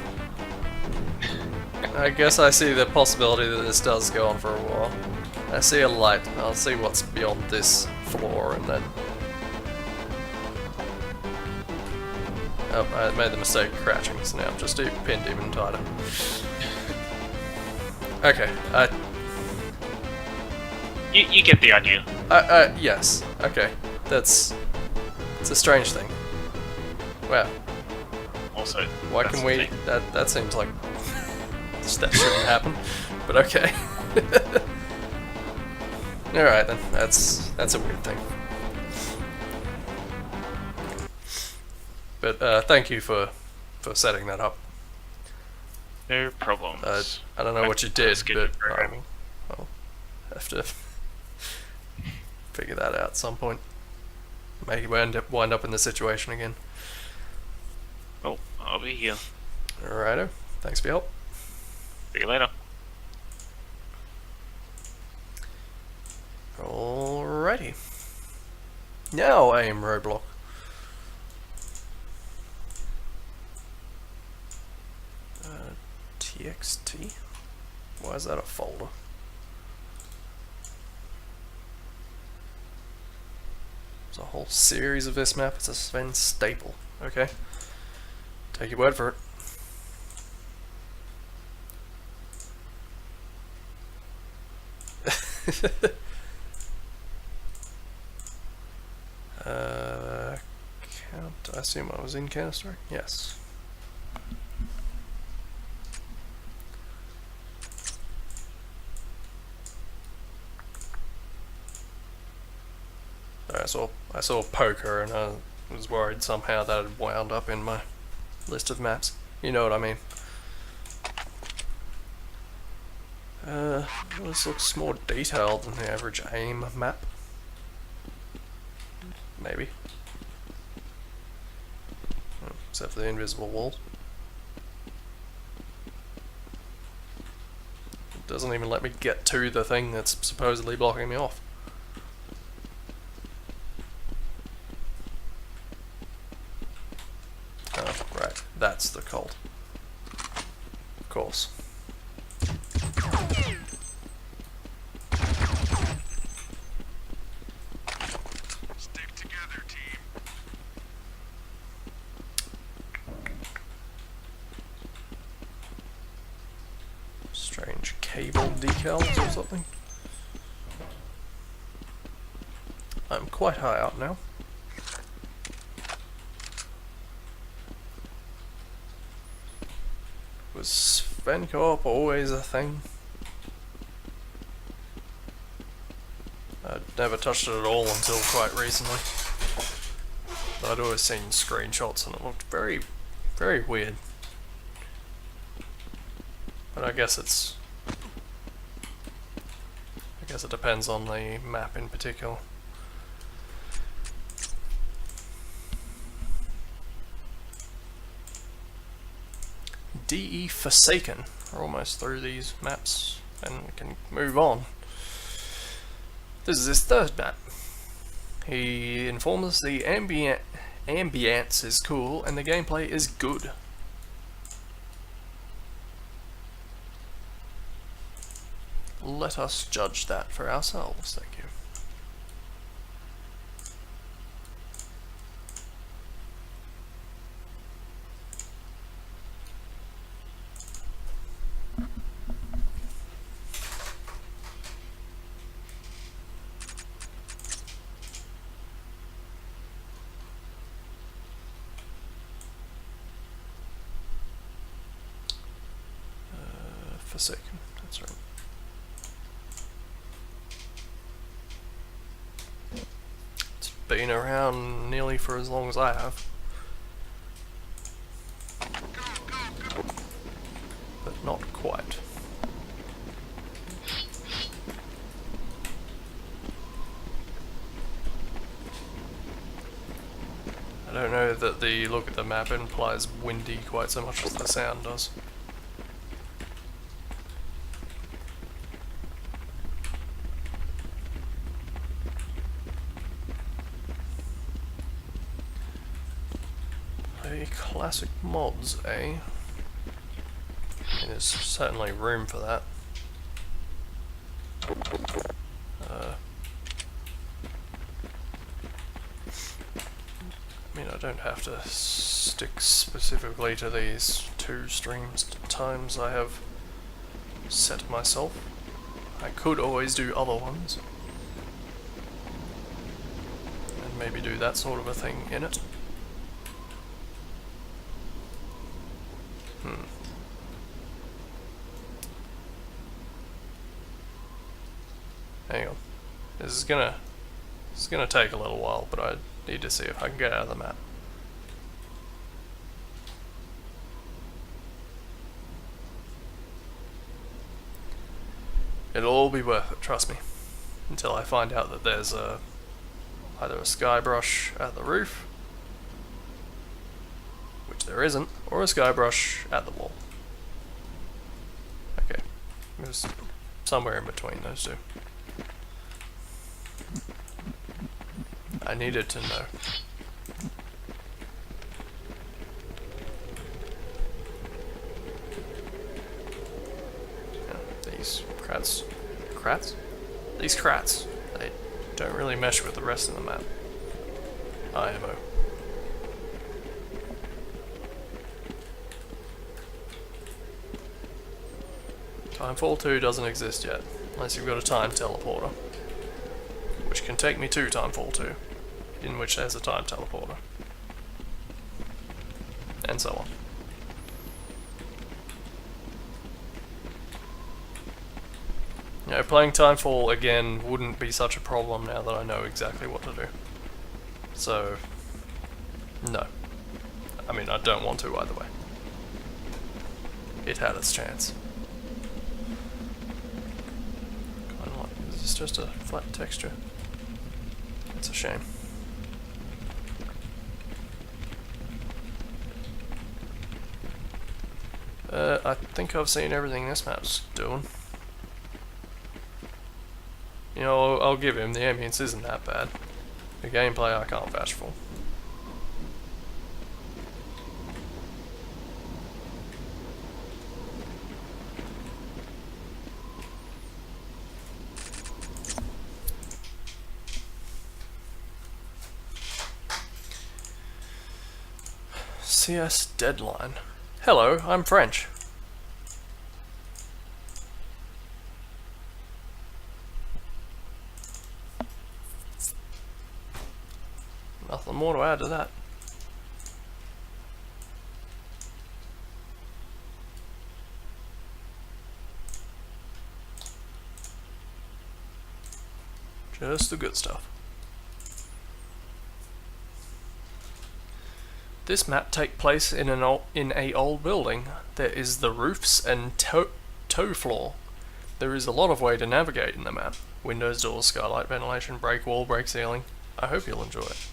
[SPEAKER 1] I guess I see the possibility that this does go on for a while. I see a light. I'll see what's beyond this floor and then... Oh, I made the mistake of crouching, so now I'm just pinned even tighter. Okay,
[SPEAKER 2] You get the idea.
[SPEAKER 1] yes, okay. It's a strange thing. Wow.
[SPEAKER 2] Also,
[SPEAKER 1] Why
[SPEAKER 2] that's
[SPEAKER 1] can
[SPEAKER 2] the
[SPEAKER 1] we...
[SPEAKER 2] thing.
[SPEAKER 1] That seems like... that shouldn't happen, but okay. Alright then, that's a weird thing. But thank you for setting that up.
[SPEAKER 2] No problems.
[SPEAKER 1] I don't know what you did,
[SPEAKER 2] Skip
[SPEAKER 1] but
[SPEAKER 2] the programming.
[SPEAKER 1] I'll have to figure that out at some point. Maybe wind up in this situation again.
[SPEAKER 2] Oh, I'll be here.
[SPEAKER 1] Alrighto, thanks for your help.
[SPEAKER 2] See you later.
[SPEAKER 1] Alrighty. Now aim roadblock. TXT? Why is that a folder? There's a whole series of this map. It's a Sven staple. Okay. Take your word for it. Count. I assume I was in Counter-Strike? Yes. I saw poker and I was worried somehow that had wound up in my list of maps. You know what I mean. This looks more detailed than the average AIM map. Maybe. Except for the invisible walls. It doesn't even let me get to the thing that's supposedly blocking me off. Oh, right. That's the cult. Of course.
[SPEAKER 3] Stick together, team.
[SPEAKER 1] Strange cable decals or something. I'm quite high up now. Was Sven Coop always a thing? I'd never touched it at all until quite recently. But I'd always seen screenshots and it looked very, very weird. But I guess it depends on the map in particular. DE Forsaken. We're almost through these maps and we can move on. This is his third map. He informs us the ambience is cool and the gameplay is good. Let us judge that for ourselves, thank you. Forsaken, that's right. It's been around nearly for as long as I have. But not quite. I don't know that the look at the map implies windy quite so much as the sound does. Classic mods, eh? And there's certainly room for that. I mean, I don't have to stick specifically to these 2 streams times I have set myself. I could always do other ones. And maybe do that sort of a thing in it. Hang on. This is gonna take a little while, but I need to see if I can get out of the map. It'll all be worth it, trust me. Until I find out that there's either a sky brush at the roof, which there isn't, or a sky brush at the wall. Okay. It was somewhere in between those two. I needed to know. Yeah, these crats? These crats, they don't really mesh with the rest of the map. IMO. Timefall 2 doesn't exist yet, unless you've got a time teleporter, which can take me to Timefall 2, in which there's a time teleporter, and so on. You know, playing Timefall again wouldn't be such a problem now that I know exactly what to do. So, no. I mean, I don't want to either way. It had its chance. Kind of like, is this just a flat texture? It's a shame. I think I've seen everything this map's doing. You know, I'll give him, the ambience isn't that bad. The gameplay I can't vouch for. CS Deadline. Hello, I'm French. Nothing more to add to that. Just the good stuff. This map takes place in a old building. There is the roofs and toe floor. There is a lot of way to navigate in the map. Windows, doors, skylight, ventilation, break wall, break ceiling. I hope you'll enjoy it.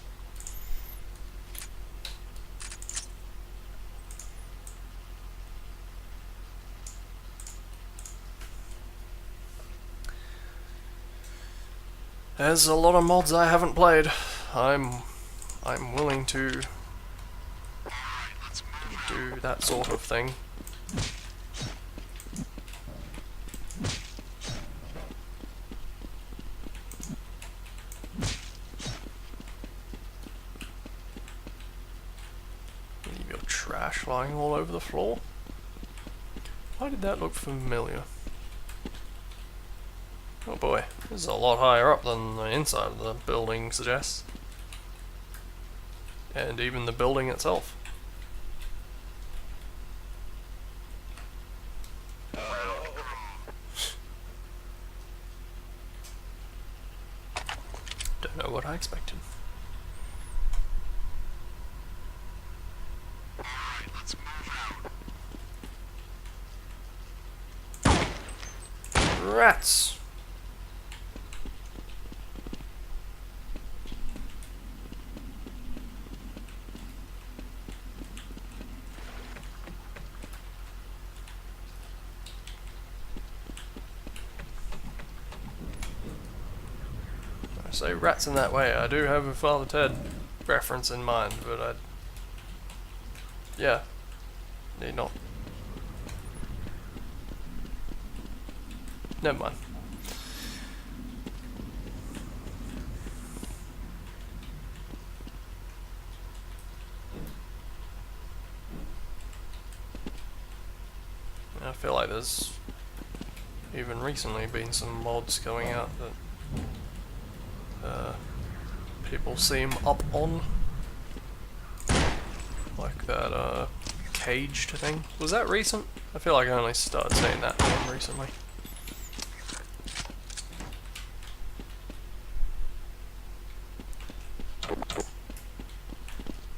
[SPEAKER 1] There's a lot of mods I haven't played. I'm willing to do that sort of thing. Leave your trash lying all over the floor. Why did that look familiar? Oh boy, this is a lot higher up than the inside of the building suggests. And even the building itself. Don't know what I expected.
[SPEAKER 3] Let's move out.
[SPEAKER 1] Rats! I say rats in that way, I do have a Father Ted reference in mind, but yeah, need not. Never mind. I feel like there's even recently been some mods going out that people seem up on, like that caged thing. Was that recent? I feel like I only started seeing that one recently.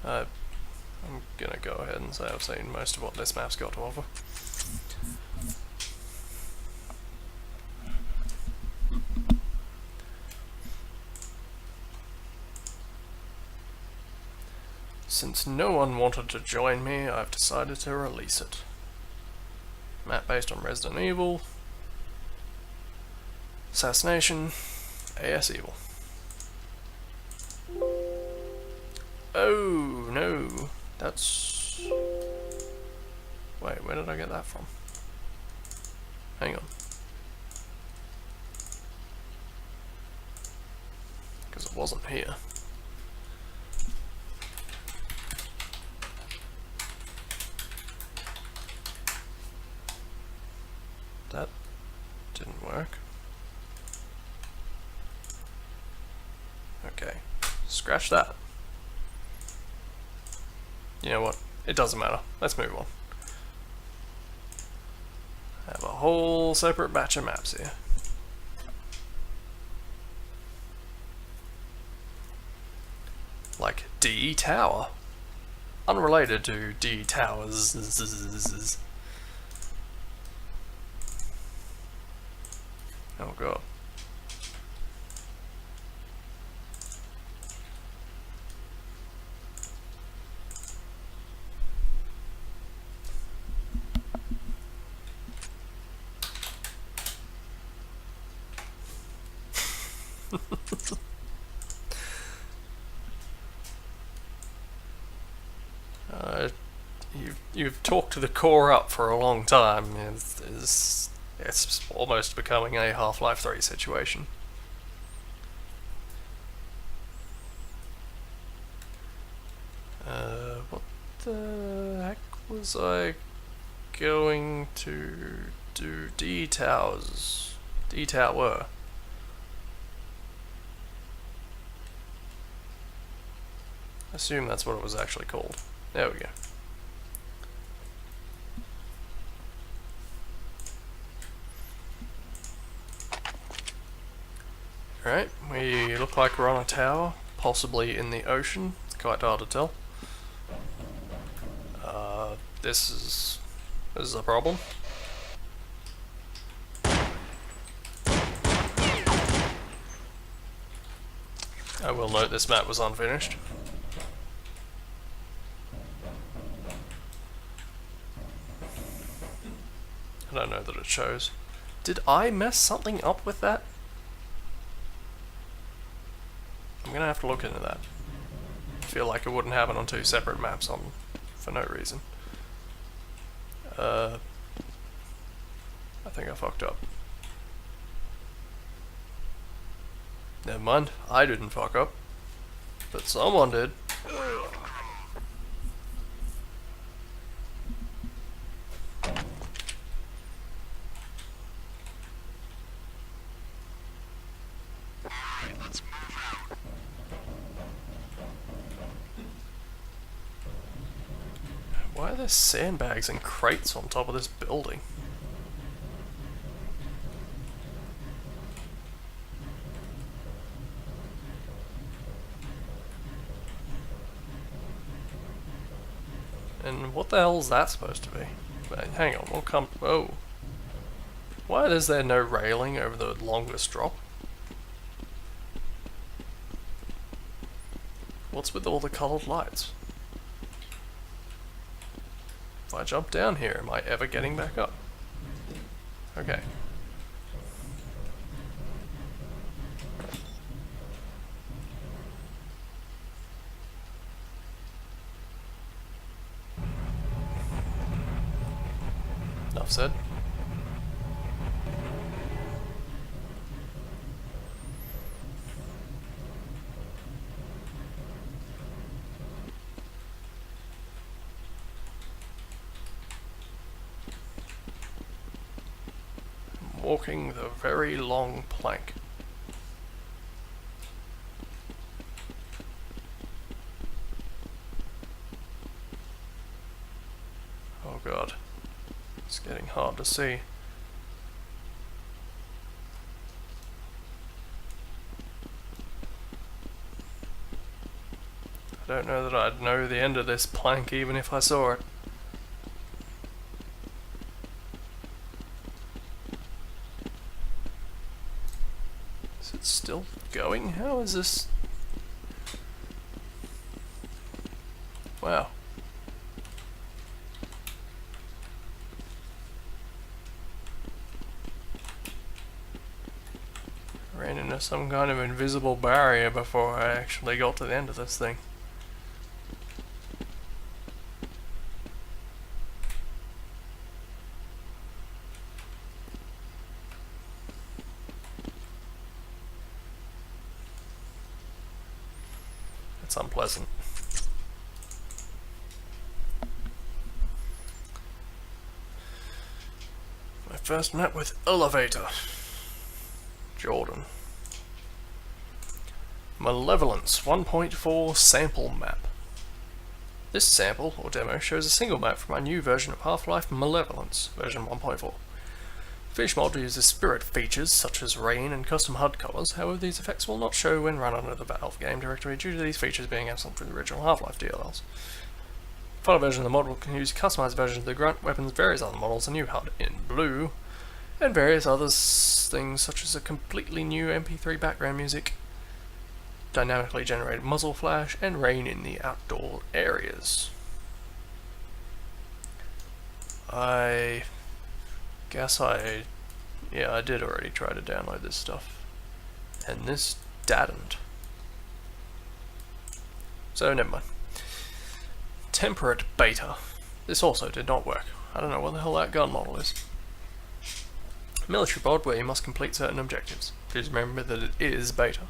[SPEAKER 1] I'm gonna go ahead and say I've seen most of what this map's got to offer. Since no one wanted to join me, I've decided to release it. Map based on Resident Evil, Assassination, AS Evil. Oh no, that's... Wait, where did I get that from? Hang on. Because it wasn't here. That didn't work. Okay, scratch that. You know what? It doesn't matter. Let's move on. I have a whole separate batch of maps here. Like D Tower. Unrelated to D Towers. Oh god. You've talked the core up for a long time. It's almost becoming a Half-Life 3 situation. What the heck was I going to do? D-Towers. D-Tower. I assume that's what it was actually called. There we go. Alright, we look like we're on a tower, possibly in the ocean. It's quite hard to tell. This is a problem. I will note this map was unfinished. I don't know that it shows. Did I mess something up with that? I'm gonna have to look into that. I feel like it wouldn't happen on two separate maps for no reason. I think I fucked up. Never mind, I didn't fuck up. But someone did.
[SPEAKER 3] Let's move out.
[SPEAKER 1] Why are there sandbags and crates on top of this building? And what the hell is that supposed to be? But hang on, we'll come. Whoa. Why is there no railing over the longest drop? What's with all the coloured lights? If I jump down here, am I ever getting back up? Okay. Enough said. Walking the very long plank. Oh god, it's getting hard to see. I don't know that I'd know the end of this plank even if I saw it. Is it still going? How is this? Wow. Ran into some kind of invisible barrier before I actually got to the end of this thing. That's unpleasant. My first map with elevator. Jordan. Malevolence 1.4 sample map. This sample, or demo, shows a single map from my new version of Half-Life Malevolence, version 1.4. Fish mod uses spirit features such as rain and custom HUD colours, however these effects will not show when run under the Valve game directory due to these features being absent from the original Half-Life DLLs. Final version of the mod will use customized versions of the grunt, weapons, various other models, a new HUD in blue, and various other things such as a completely new MP3 background music, dynamically generated muzzle flash, and rain in the outdoor areas. I guess I did already try to download this stuff, and this didn't. So never mind. Temperate beta. This also did not work. I don't know what the hell that gun model is. Military bod where you must complete certain objectives. Please remember that it is beta.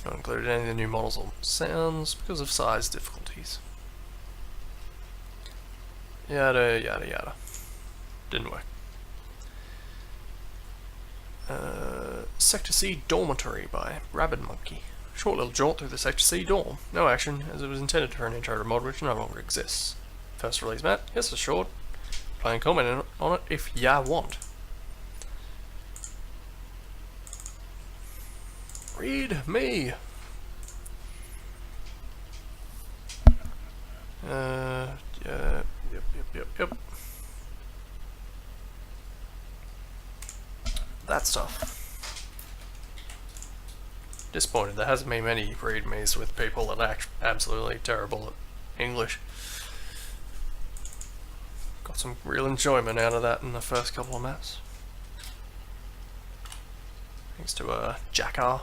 [SPEAKER 1] Not included any of the new models or sounds because of size difficulties. Yada yada yada. Didn't work. Sector C Dormitory by Rabbit Monkey. Short little jaunt through the Sector C dorm. No action, as it was intended for an intro to mod which no longer exists. First release map, yes it's short. Play and comment on it if ya want. Read me! Yep. That stuff. Disappointed, there hasn't been many readmes with people that act absolutely terrible at English. Got some real enjoyment out of that in the first couple of maps. Thanks to Jackar.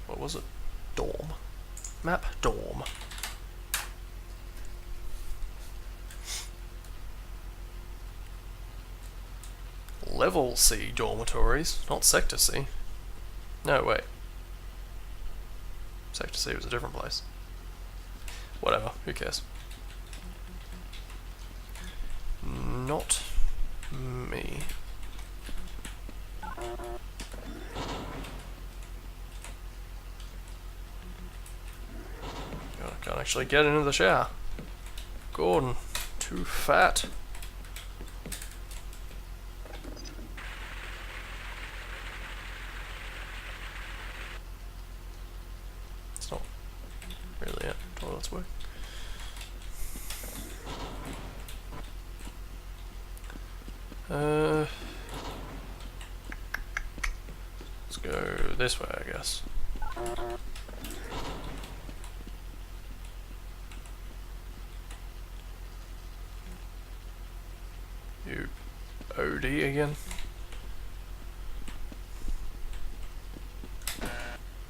[SPEAKER 1] What was it? Dorm. Map dorm. Level C dormitories, not Sector C. No, wait. Sector C was a different place. Whatever, who cares? Not me. Can't actually get into the shower. Gordon, too fat. It's not really it. Toilet's work. Let's go this way, I guess. You OD again?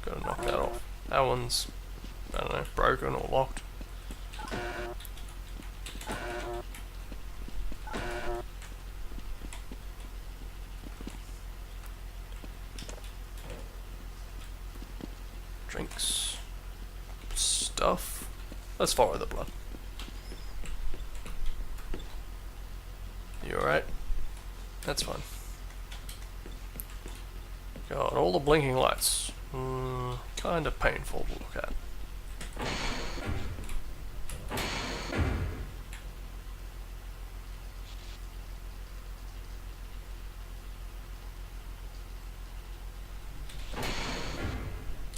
[SPEAKER 1] Gotta knock that off. That one's, I don't know, broken or locked. Drinks. Stuff. Let's follow the blood. You alright? That's fine. God, all the blinking lights. Kind of painful to look at.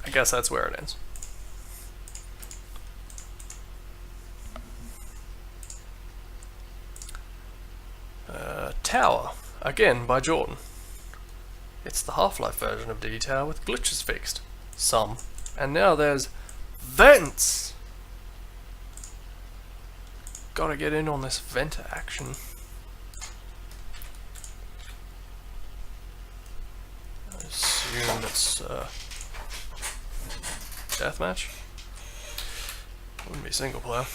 [SPEAKER 1] I guess that's where it ends. Tower, again by Jordan. It's the Half-Life version of DD Tower with glitches fixed. Some. And now there's vents! Gotta get in on this vent action. I assume it's deathmatch. Wouldn't be single player.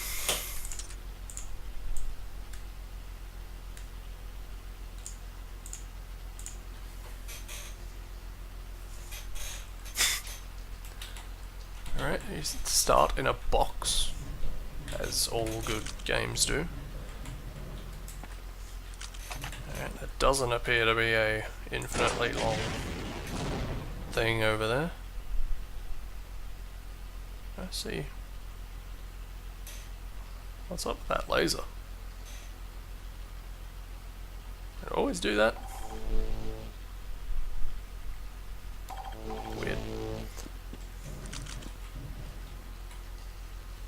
[SPEAKER 1] Alright, you start in a box, as all good games do. And there doesn't appear to be a infinitely long thing over there. I see. What's up with that laser? Did it always do that? Weird.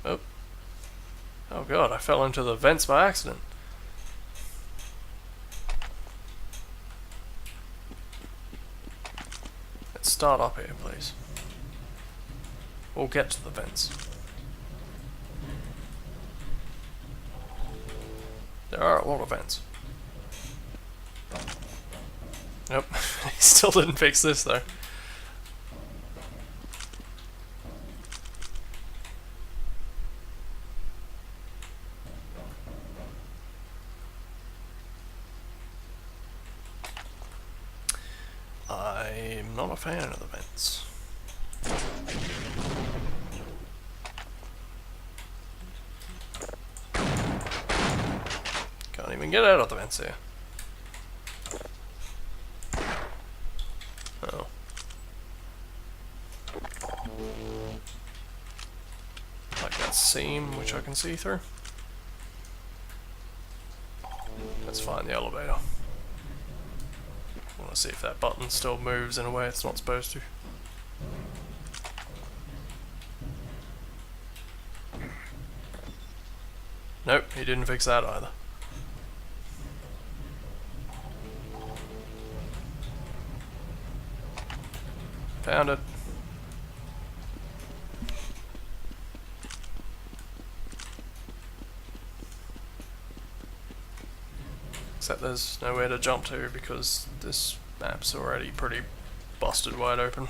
[SPEAKER 1] Oh. Oh god, I fell into the vents by accident. Let's start up here, please. We'll get to the vents. There are a lot of vents. Nope, he still didn't fix this though. I'm not a fan of the vents. Can't even get out of the vents here. Oh. Like that seam which I can see through. Let's find the elevator. I want to see if that button still moves in a way it's not supposed to. Nope, he didn't fix that either. Found it. Except there's nowhere to jump to because this map's already pretty busted wide open.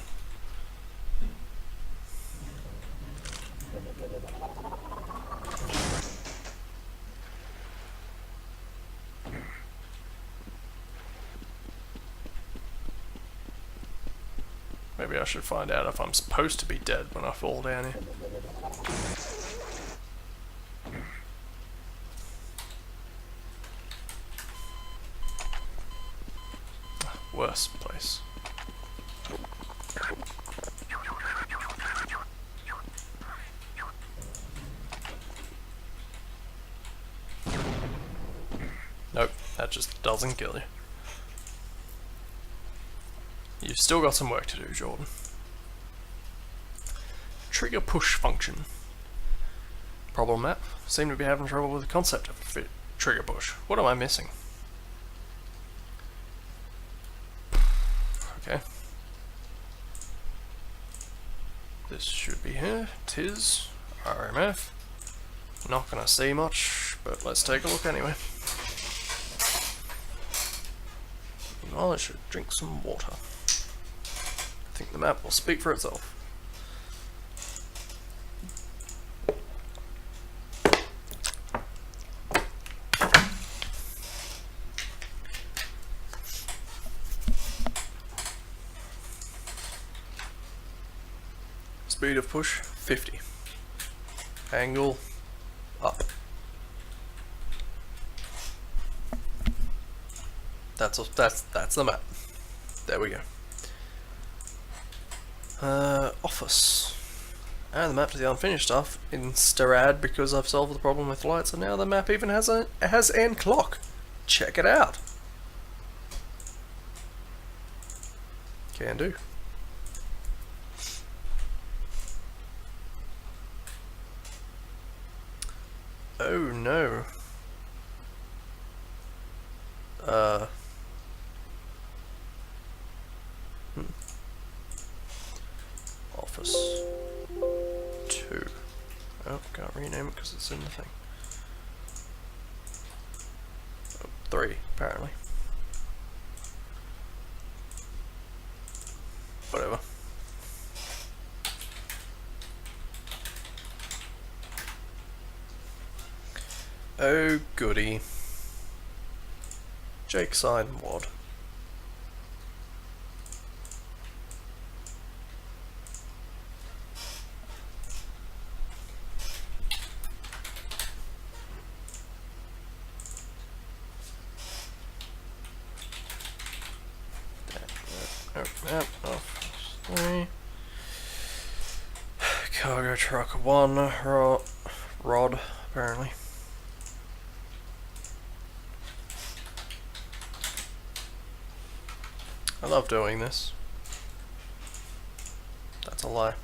[SPEAKER 1] Maybe I should find out if I'm supposed to be dead when I fall down here. Worse place. Nope, that just doesn't kill you. You've still got some work to do, Jordan. Trigger push function. Problem map. Seem to be having trouble with the concept of a trigger push. What am I missing? Okay. This should be here. Tis RMF. Not gonna see much, but let's take a look anyway. Well, I should drink some water. I think the map will speak for itself. Speed of push 50. Angle up. That's the map. There we go. Office. And the map to the unfinished stuff in Starad because I've solved the problem with lights, and now the map even has an clock. Check it out. Can do. Oh no. Office 2. Oh, can't rename it because it's in the thing. Oh, 3, apparently. Whatever. Oh goody. Jake sign wad. 3. Cargo truck 1 rod apparently. I love doing this. That's a lie.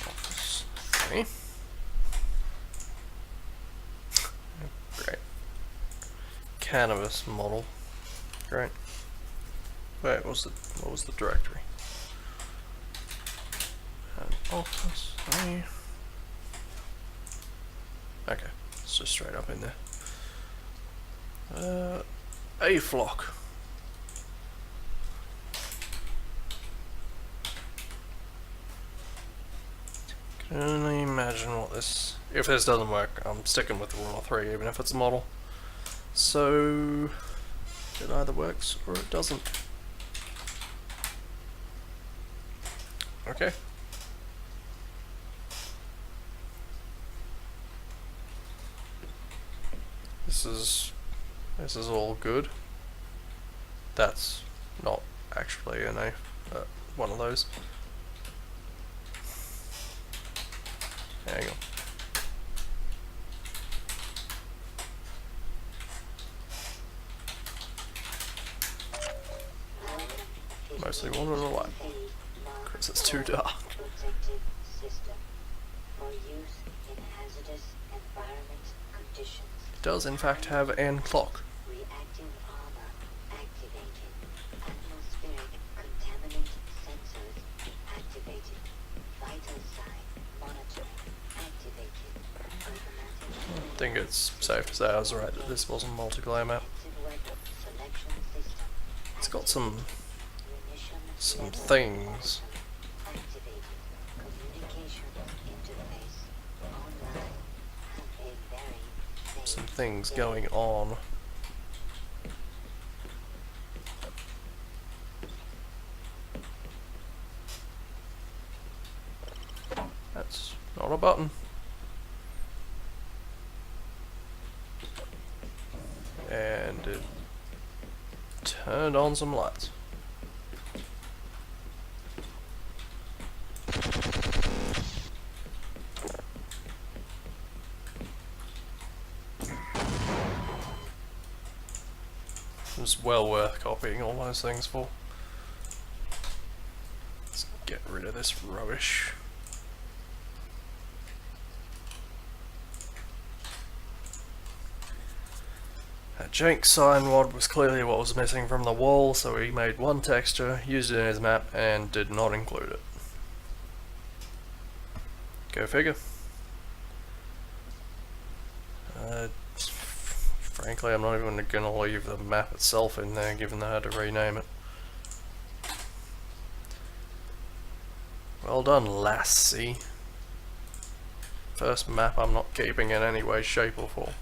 [SPEAKER 1] Office 3. Great. Cannabis model. Great. Wait, what was the directory? And office 3. Okay, it's just straight up in there. A flock. Can only imagine what this. If this doesn't work, I'm sticking with the rule of 3, even if it's a model. So it either works or it doesn't. Okay. This is all good. That's not actually one of those. Hang on. Mostly wanted a light because it's too dark. It does in fact have an clock.
[SPEAKER 4] Reactive armor activated. Atmospheric contaminant sensors activated. Vital sign monitoring activated. Automatic
[SPEAKER 1] I think it's safe to say I was right that this wasn't a multiplayer map.
[SPEAKER 4] weapon selection system.
[SPEAKER 1] It's got some
[SPEAKER 4] Munition
[SPEAKER 1] things.
[SPEAKER 4] activated. Communication interface online. Have a very
[SPEAKER 1] Some things going on. That's not a button. And it turned on some lights. It was well worth copying all those things for. Let's get rid of this rubbish. That jank sign rod was clearly what was missing from the wall, so he made one texture, used it in his map, and did not include it. Go figure. Frankly, I'm not even going to leave the map itself in there, given that I had to rename it. Well done, lassie. First map I'm not keeping in any way, shape or form.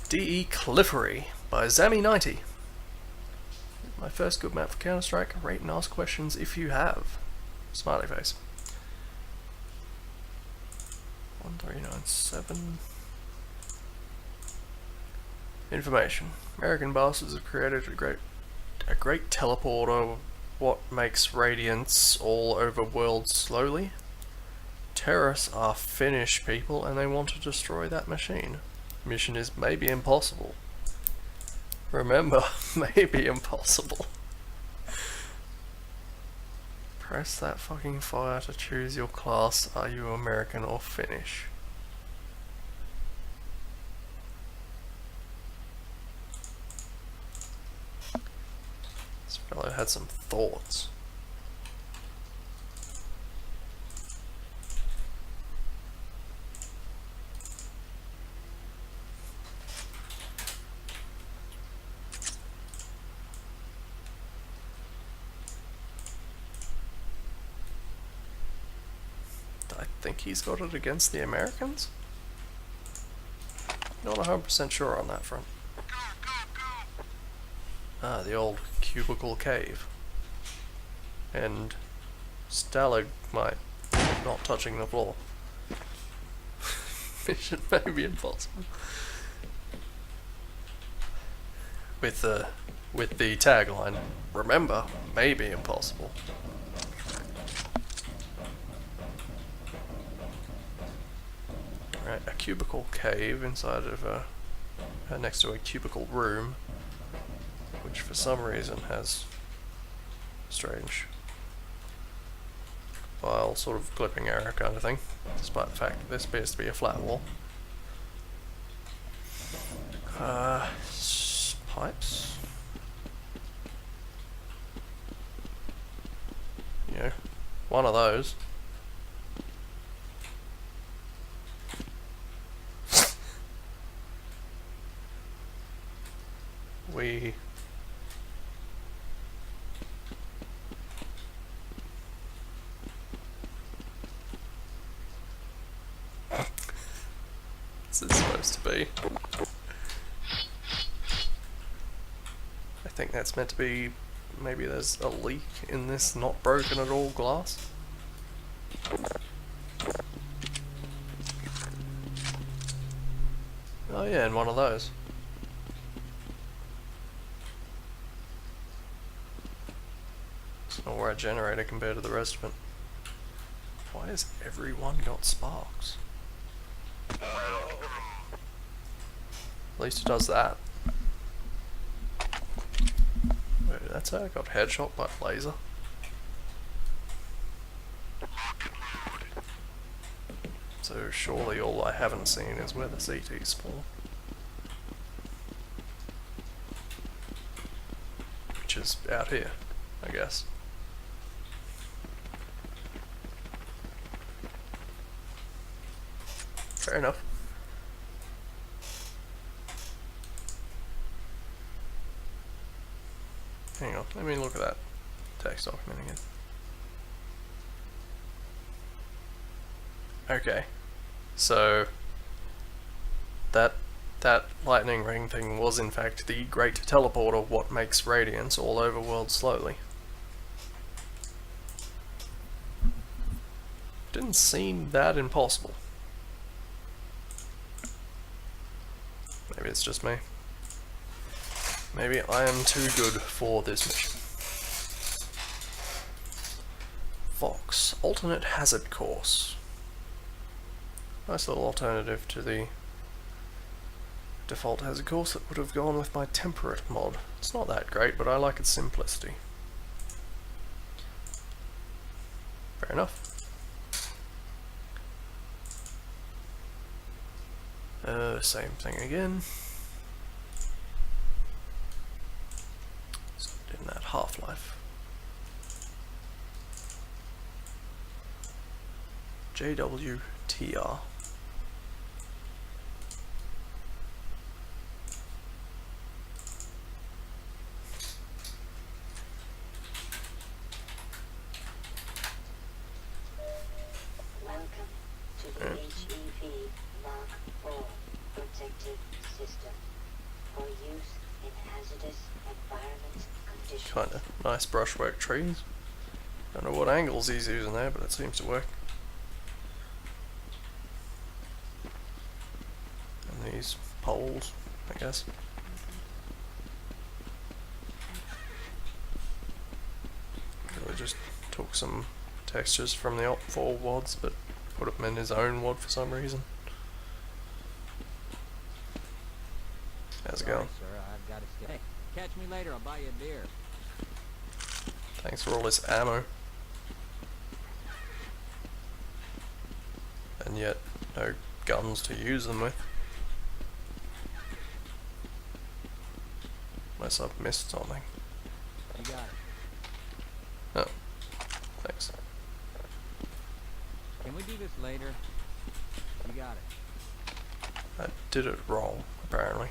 [SPEAKER 1] DE Cliffery by Zammy90. My first good map for Counter-Strike. Rate and ask questions if you have. Smiley face. 1397. Information. American bastards have created a great teleporter. What makes radiance all over world slowly? Terrorists are Finnish people and they want to destroy that machine. Mission is maybe impossible. Remember, maybe impossible. Press that fucking fire to choose your class. Are you American or Finnish? This fellow had some thoughts. I think he's got it against the Americans? Not 100% sure on that front. Ah, the old cubicle cave. And stalagmite not touching the floor. Mission may be impossible. With the tagline, remember, may be impossible. Right, a cubicle cave inside of next to a cubicle room, which for some reason has strange file sort of clipping error kind of thing, despite the fact that this appears to be a flat wall. Pipes. You know, one of those. We this is supposed to be. I think that's meant to be, maybe there's a leak in this not broken at all glass. Oh yeah, in one of those. It's not where I generator compared to the rest of it. Why has everyone got sparks? At least it does that. Wait, that's how I got headshot by a laser. So surely all I haven't seen is where the CTs spawn. Which is out here, I guess. Fair enough. Hang on, let me look at that text document again. Okay, so that lightning ring thing was in fact the great teleporter, what makes radiance all over world slowly. Didn't seem that impossible. Maybe it's just me. Maybe I am too good for this mission. Fox, alternate hazard course. Nice little alternative to the default hazard course that would have gone with my temperate mod. It's not that great, but I like its simplicity. Fair enough. Same thing again. In that half-life. JWTR.
[SPEAKER 4] Welcome to the HEV Mark IV protective system for use in hazardous environment conditions.
[SPEAKER 1] Kinda nice brushwork trees. Don't know what angles he's using there, but it seems to work. And these poles, I guess. Really just took some textures from the Op4 WODs, but put them in his own WOD for some reason. How's it going?
[SPEAKER 5] Sir, I've got to stay. Hey, catch me later. I'll buy you a beer.
[SPEAKER 1] Thanks for all this ammo. And yet, no guns to use them with. Unless I've missed something.
[SPEAKER 5] You got it.
[SPEAKER 1] Oh, thanks.
[SPEAKER 5] Can we do this later? You got it.
[SPEAKER 1] I did it wrong, apparently.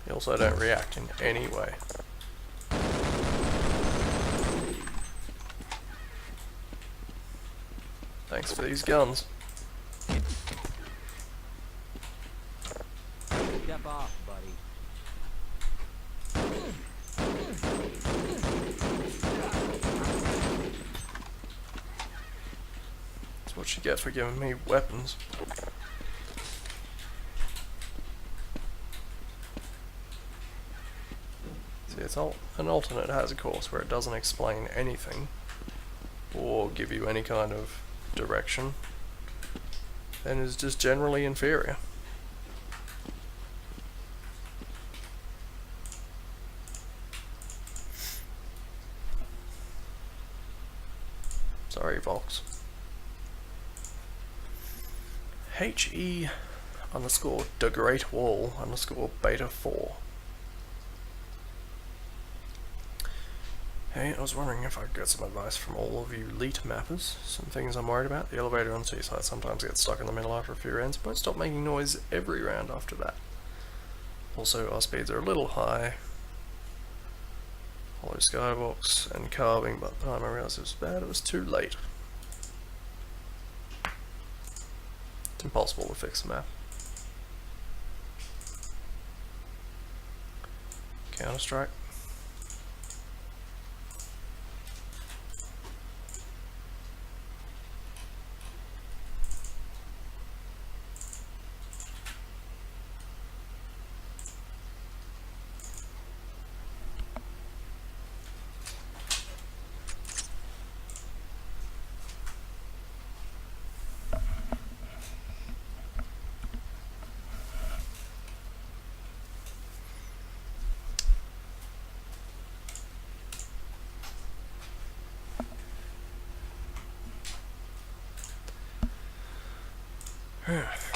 [SPEAKER 1] You also don't react in any way. Thanks for these guns.
[SPEAKER 5] Step off, buddy.
[SPEAKER 1] It's what you get for giving me weapons. See, it's an alternate hazard course where it doesn't explain anything or give you any kind of direction, and is just generally inferior. Sorry, Vox. HE underscore the Great Wall underscore beta 4. Hey, I was wondering if I could get some advice from all of you elite mappers. Some things I'm worried about. The elevator on Seaside sometimes gets stuck in the middle after a few rounds, but won't stop making noise every round after that. Also, our speeds are a little high. Hollow skybox and carving, but by the time I realised it was bad, it was too late. It's impossible to fix the map. Counter-Strike.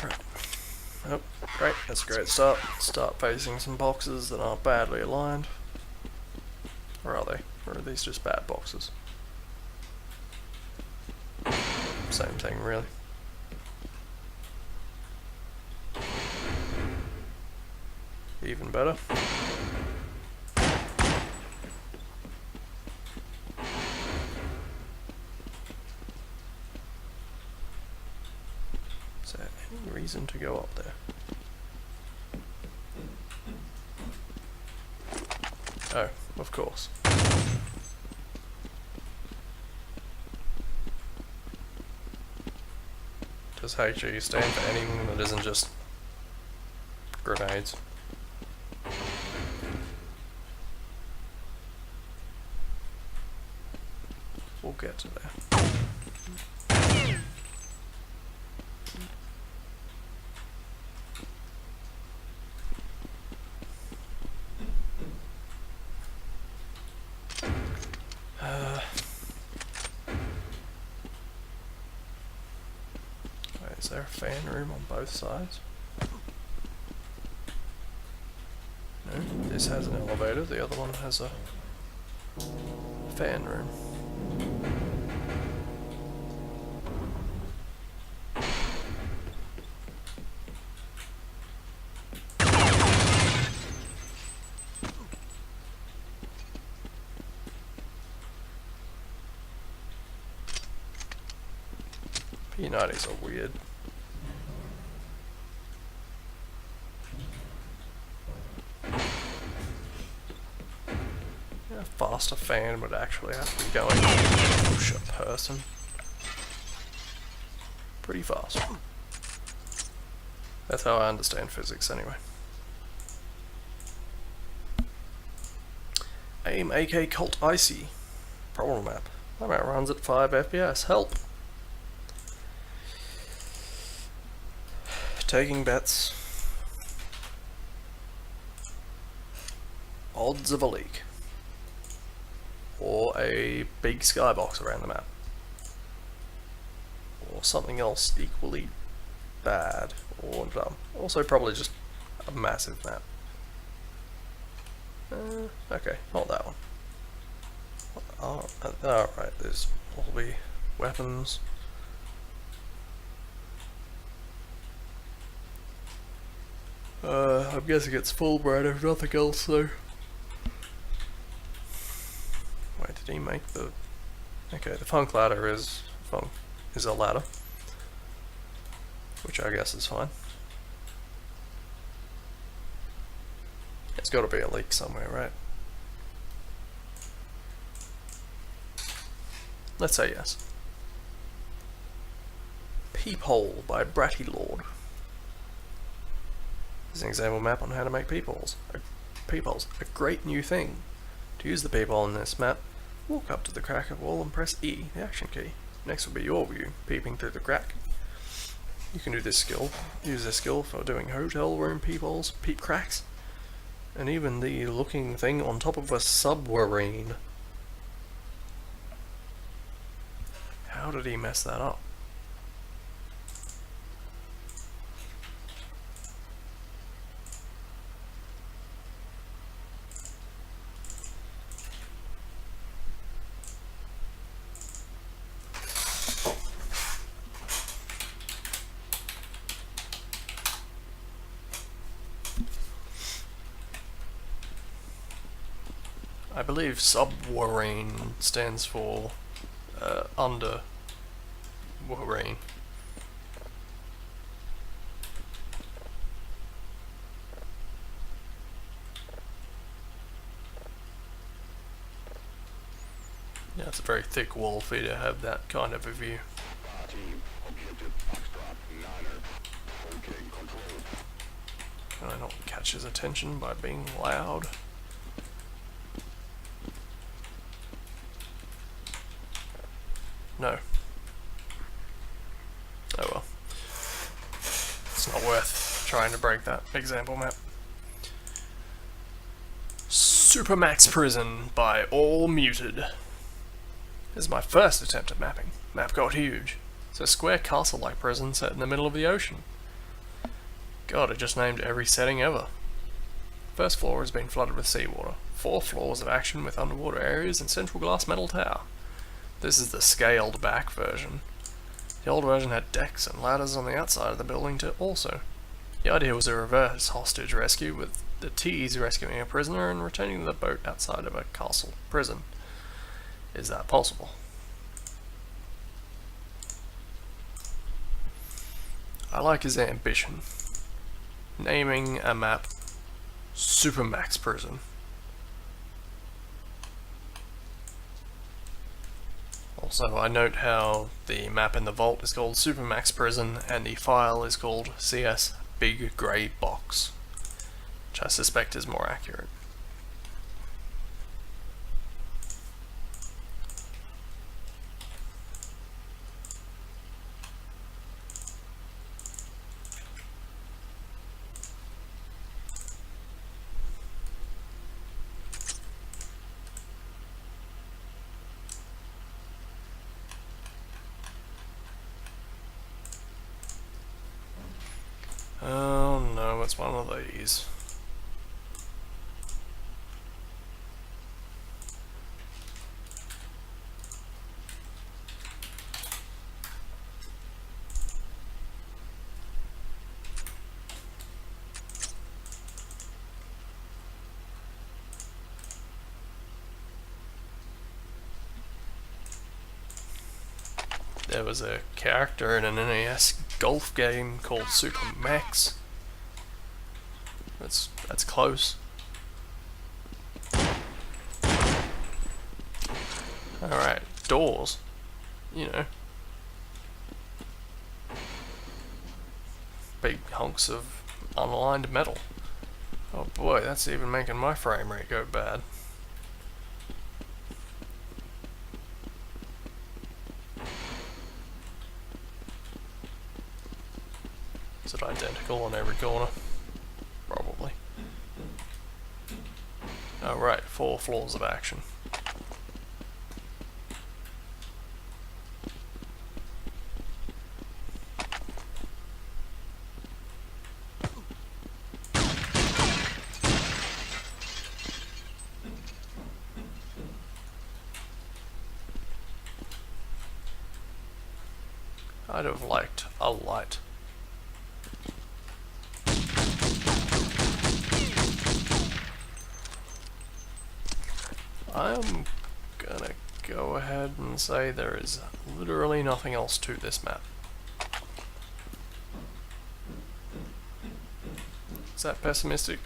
[SPEAKER 1] Right. Oh, great, that's a great start. Start facing some boxes that aren't badly aligned. Or are they? Or are these just bad boxes? Same thing, really. Even better. Is there any reason to go up there? Oh, of course. Does HE stand for anything that isn't just grenades? We'll get to there. Wait, is there a fan room on both sides? No, this has an elevator, the other one has a fan room. P90s are weird. Yeah, a faster fan would actually have to be going to push a person pretty fast. That's how I understand physics anyway. Aim AK Cult Icy. Problem map. My map runs at 5 FPS. Help! Taking bets. Odds of a leak. Or a big skybox around the map. Or something else equally bad or dumb. Also probably just a massive map. Okay, not that one. Alright, there's probably weapons. I'm guessing it's full bread if nothing else though. Wait, did he make the... Okay, the funk ladder is a ladder. Which I guess is fine. It's gotta be a leak somewhere, right? Let's say yes. Peephole by Bratty Lord. This is an example map on how to make peepholes. Peepholes, a great new thing. To use the peephole in this map, walk up to the crack of wall and press E, the action key. Next will be your view, peeping through the crack. You can use this skill for doing hotel room peepholes, peep cracks, and even the looking thing on top of a submarine. How did he mess that up? I believe submarine stands for under marine. Yeah, it's a very thick wall for you to have that kind of a view. Can I not catch his attention by being loud? No. Oh well. It's not worth trying to break that example map. Supermax Prison by All Muted. This is my first attempt at mapping. Map got huge. It's a square castle-like prison set in the middle of the ocean. God, it just named every setting ever. First floor has been flooded with seawater. 4 floors of action with underwater areas and central glass metal tower. This is the scaled back version. The old version had decks and ladders on the outside of the building too also. The idea was a reverse hostage rescue, with the T's rescuing a prisoner and returning the boat outside of a castle prison. Is that possible? I like his ambition. Naming a map Supermax Prison. Also, I note how the map in the vault is called Supermax Prison and the file is called CS Big Grey Box, which I suspect is more accurate. Oh no, it's one of these. There was a character in an NES golf game called Super Max. That's close. Alright, doors. You know. Big hunks of unaligned metal. Oh boy, that's even making my frame rate go bad. Is it identical on every corner? Probably. Alright, 4 floors of action. I'd have liked a light. I'm gonna go ahead and say there is literally nothing else to this map. Is that pessimistic?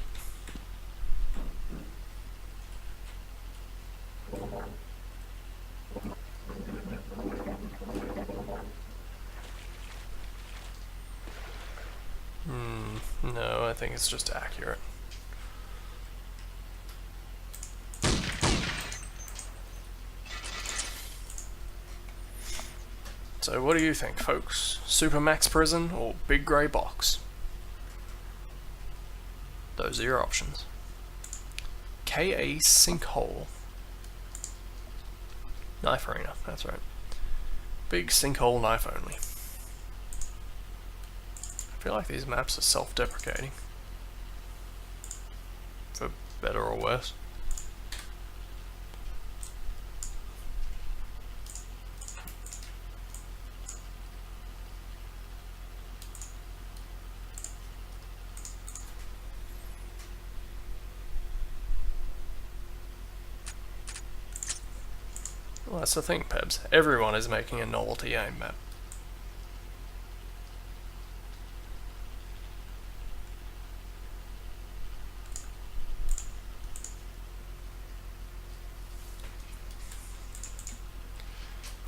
[SPEAKER 1] No, I think it's just accurate. So what do you think, folks? Supermax prison or big grey box? Those are your options. KA sinkhole. Knife arena, that's right. Big sinkhole knife only. I feel like these maps are self-deprecating. For better or worse. Well, that's the thing, Pebs. Everyone is making a novelty aim map.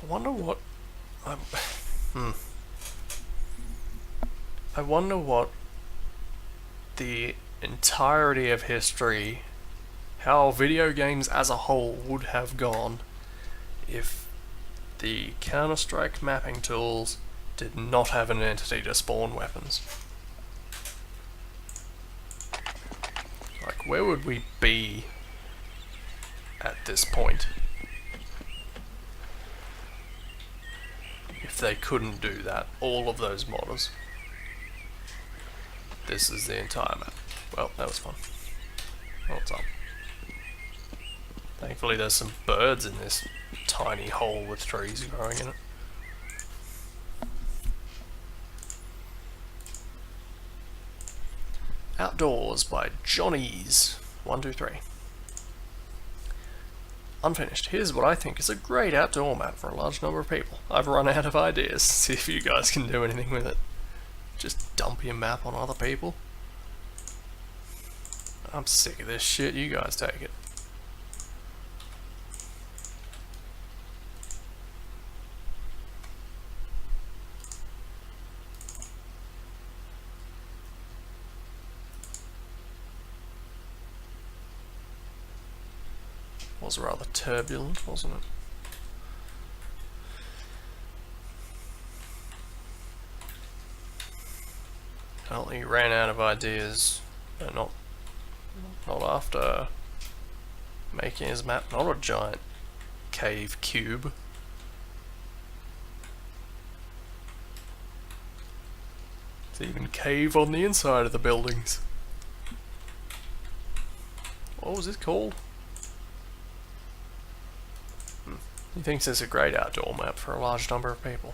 [SPEAKER 1] I wonder what... I wonder what the entirety of history, how video games as a whole would have gone if the Counter-Strike mapping tools did not have an entity to spawn weapons. Like, where would we be at this point if they couldn't do that? All of those modders. This is the entire map. Well, that was fun. What's up? Thankfully there's some birds in this tiny hole with trees growing in it. Outdoors by Johnny's 123. Unfinished. Here's what I think is a great outdoor map for a large number of people. I've run out of ideas. See if you guys can do anything with it. Just dump your map on other people. I'm sick of this shit. You guys take it. Was rather turbulent, wasn't it? Well, he ran out of ideas, but not after making his map. Not a giant cave cube. It's even cave on the inside of the buildings. What was it called? He thinks it's a great outdoor map for a large number of people.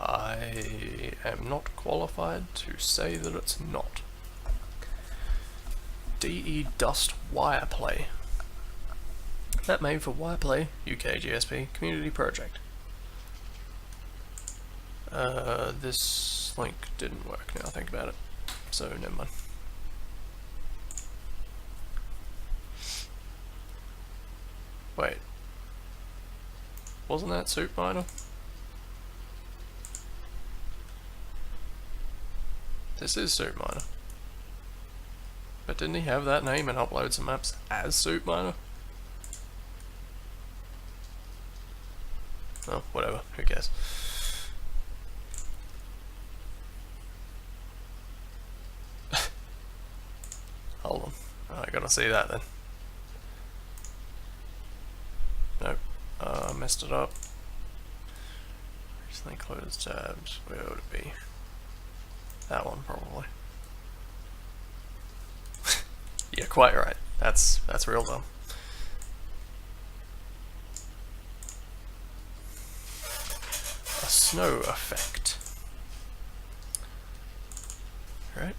[SPEAKER 1] I am not qualified to say that it's not. DE Dust Wireplay. Map made for Wireplay, UK GSP, community project. This link didn't work now I think about it, so never mind. Wait. Wasn't that Soup Miner? This is Soup Miner. But didn't he have that name and upload some maps as Soup Miner? Oh, whatever, who cares. Hold on, I gotta see that then. Nope, I messed it up. Recently closed tabs, where would it be? That one, probably. Yeah, quite right. That's real dumb. A snow effect. Right.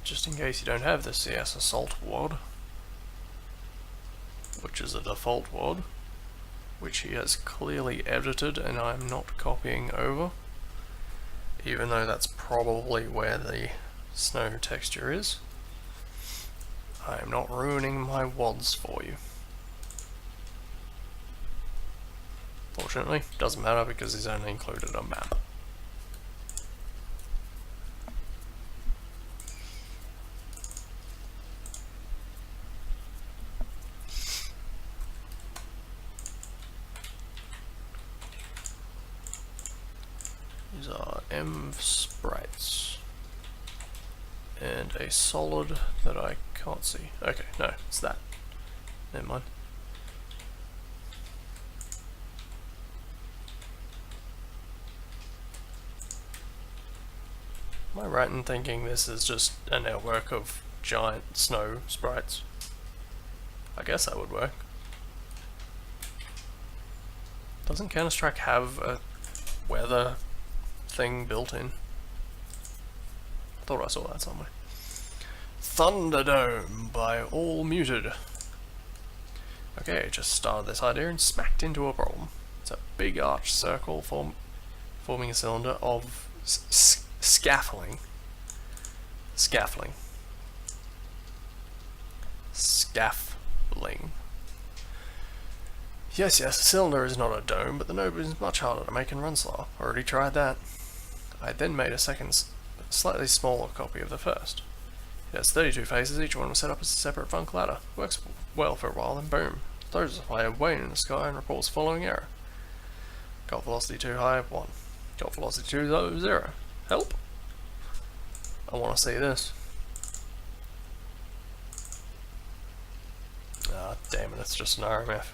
[SPEAKER 1] Just in case you don't have the CS Assault WOD, which is a default WOD, which he has clearly edited and I'm not copying over, even though that's probably where the snow texture is. I am not ruining my WODs for you. unfortunately. Doesn't matter because he's only included a map. These are M sprites. And a solid that I can't see. Okay, no, it's that. Never mind. Am I right in thinking this is just a network of giant snow sprites? I guess that would work. Doesn't Counter-Strike have a weather thing built in? I thought I saw that somewhere. Thunderdome by All Muted. Okay, just started this idea and smacked into a problem. It's a big arched circle forming a cylinder of scaffolding. Scaffolding. Yes, a cylinder is not a dome, but the node is much harder to make and run slower. Already tried that. I then made a second, slightly smaller copy of the first. It has 32 phases, each one was set up as a separate funk ladder. Works well for a while, then boom. Throws a flare Wayne in the sky and reports following error. Got velocity too high, 1. Got velocity too low, 0. Help? I want to see this. Ah, damn it, it's just an RMF.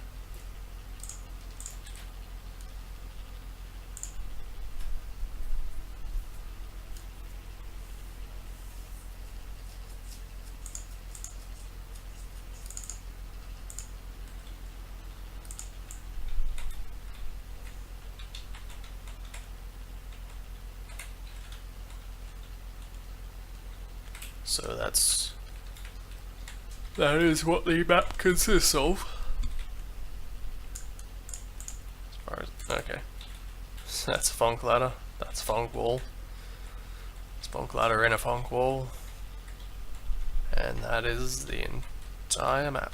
[SPEAKER 1] So that is what the map consists of. As far as, okay. So that's a funk ladder, that's a funk wall. It's funk ladder in a funk wall. And that is the entire map.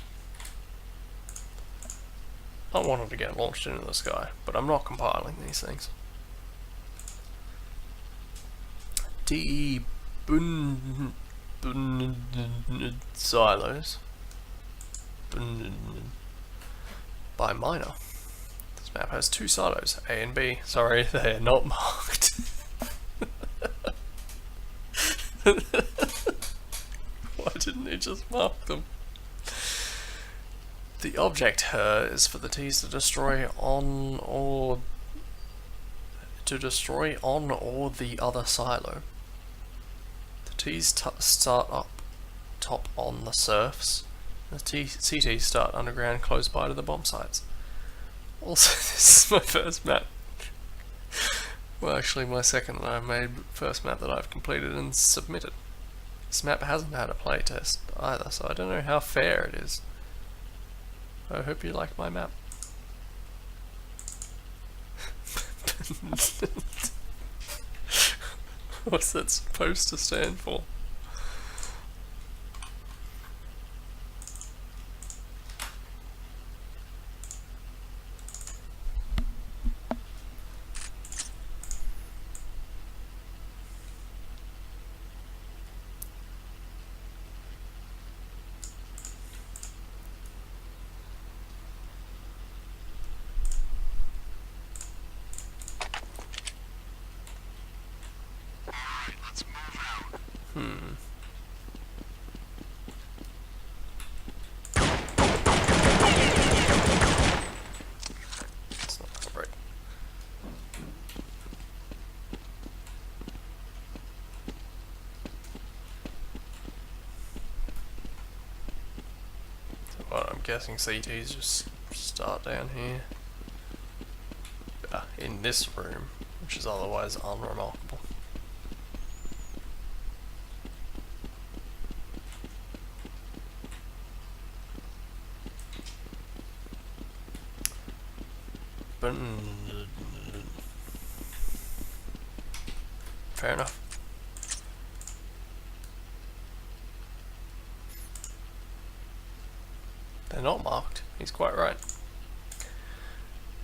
[SPEAKER 1] I wanted to get launched into the sky, but I'm not compiling these things. TE silos by miner. This map has 2 silos, A and B. Sorry, they are not marked. Why didn't he just mark them? The object here is for the T's to destroy on or the other silo. T's start up top on the surfs. The CTs start underground close by to the bomb sites. Also, this is my first map. Well, actually my second that I've made, first map that I've completed and submitted. This map hasn't had a playtest either, so I don't know how fair it is. I hope you like my map. What's that supposed to stand for? It's not gonna break. So what, I'm guessing CTs just start down here. In this room, which is otherwise unremarkable. Fair enough. They're not marked. He's quite right.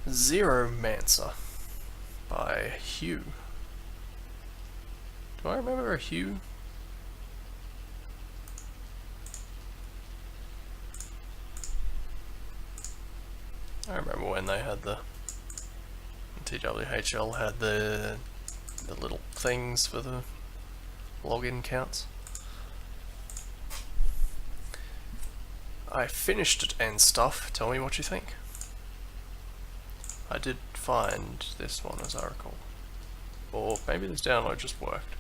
[SPEAKER 1] Zeromancer by Hugh. Do I remember a Hugh? I remember when they had the TWHL had the little things for the login counts. I finished it and stuff. Tell me what you think. I did find this one as I recall. Or maybe this download just worked.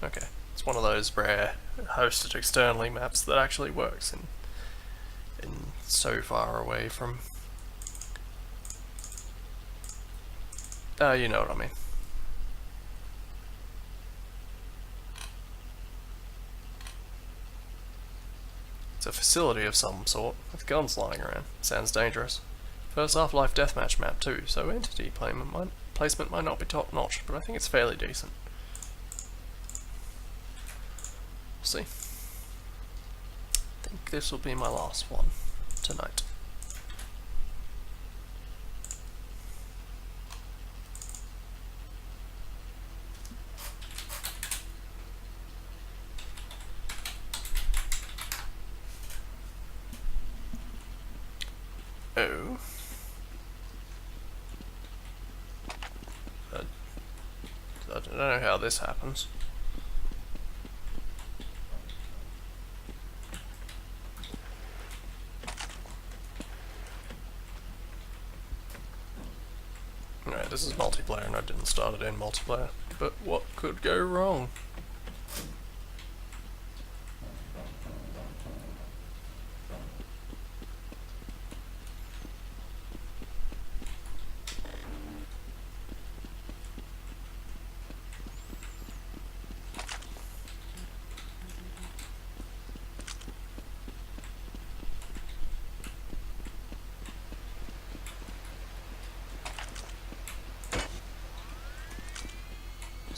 [SPEAKER 1] Okay. It's one of those rare hosted externally maps that actually works in so far away from you know what I mean. It's a facility of some sort, with guns lying around. Sounds dangerous. First Half-Life deathmatch map too, so entity placement might not be top notch, but I think it's fairly decent. We'll see. I think this will be my last one tonight. Oh. I don't know how this happens. Alright, this is multiplayer and I didn't start it in multiplayer. But what could go wrong?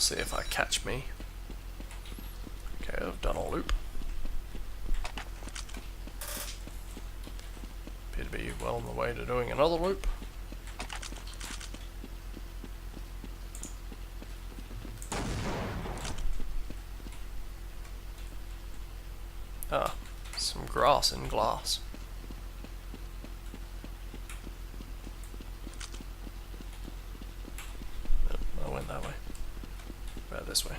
[SPEAKER 1] See if I catch me. Okay, I've done a loop. Appear to be well on the way to doing another loop. Ah, some grass in glass. Nope, I went that way. This way.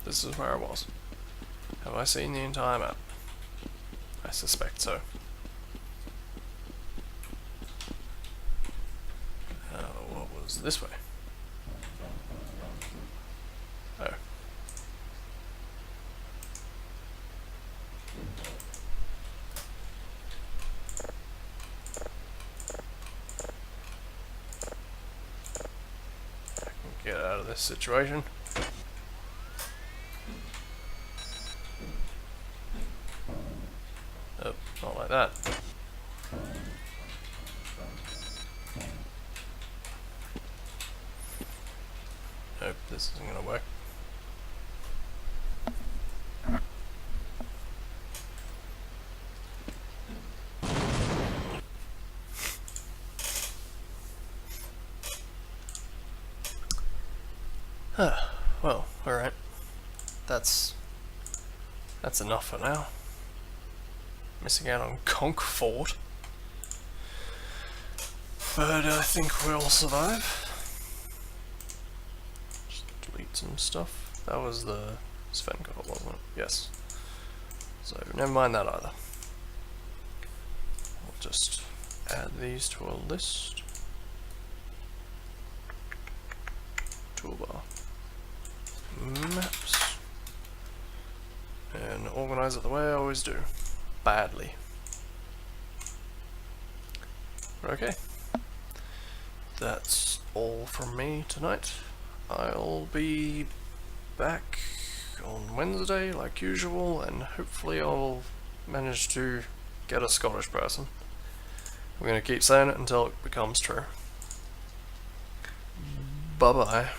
[SPEAKER 1] This is where I was. Have I seen the entire map? I suspect so. What was this way? Oh. I can get out of this situation. Oh, not like that. Nope, this isn't gonna work. Well, alright. That's enough for now. Missing out on Conch Fort. But I think we'll survive. Just delete some stuff. That was the Sven Coop, wasn't it? Yes. So never mind that either. I'll just add these to a list. Toolbar. Maps. And organize it the way I always do. Badly. Okay. That's all from me tonight. I'll be back on Wednesday like usual, and hopefully I'll manage to get a Scottish person. I'm going to keep saying it until it becomes true. Bye bye.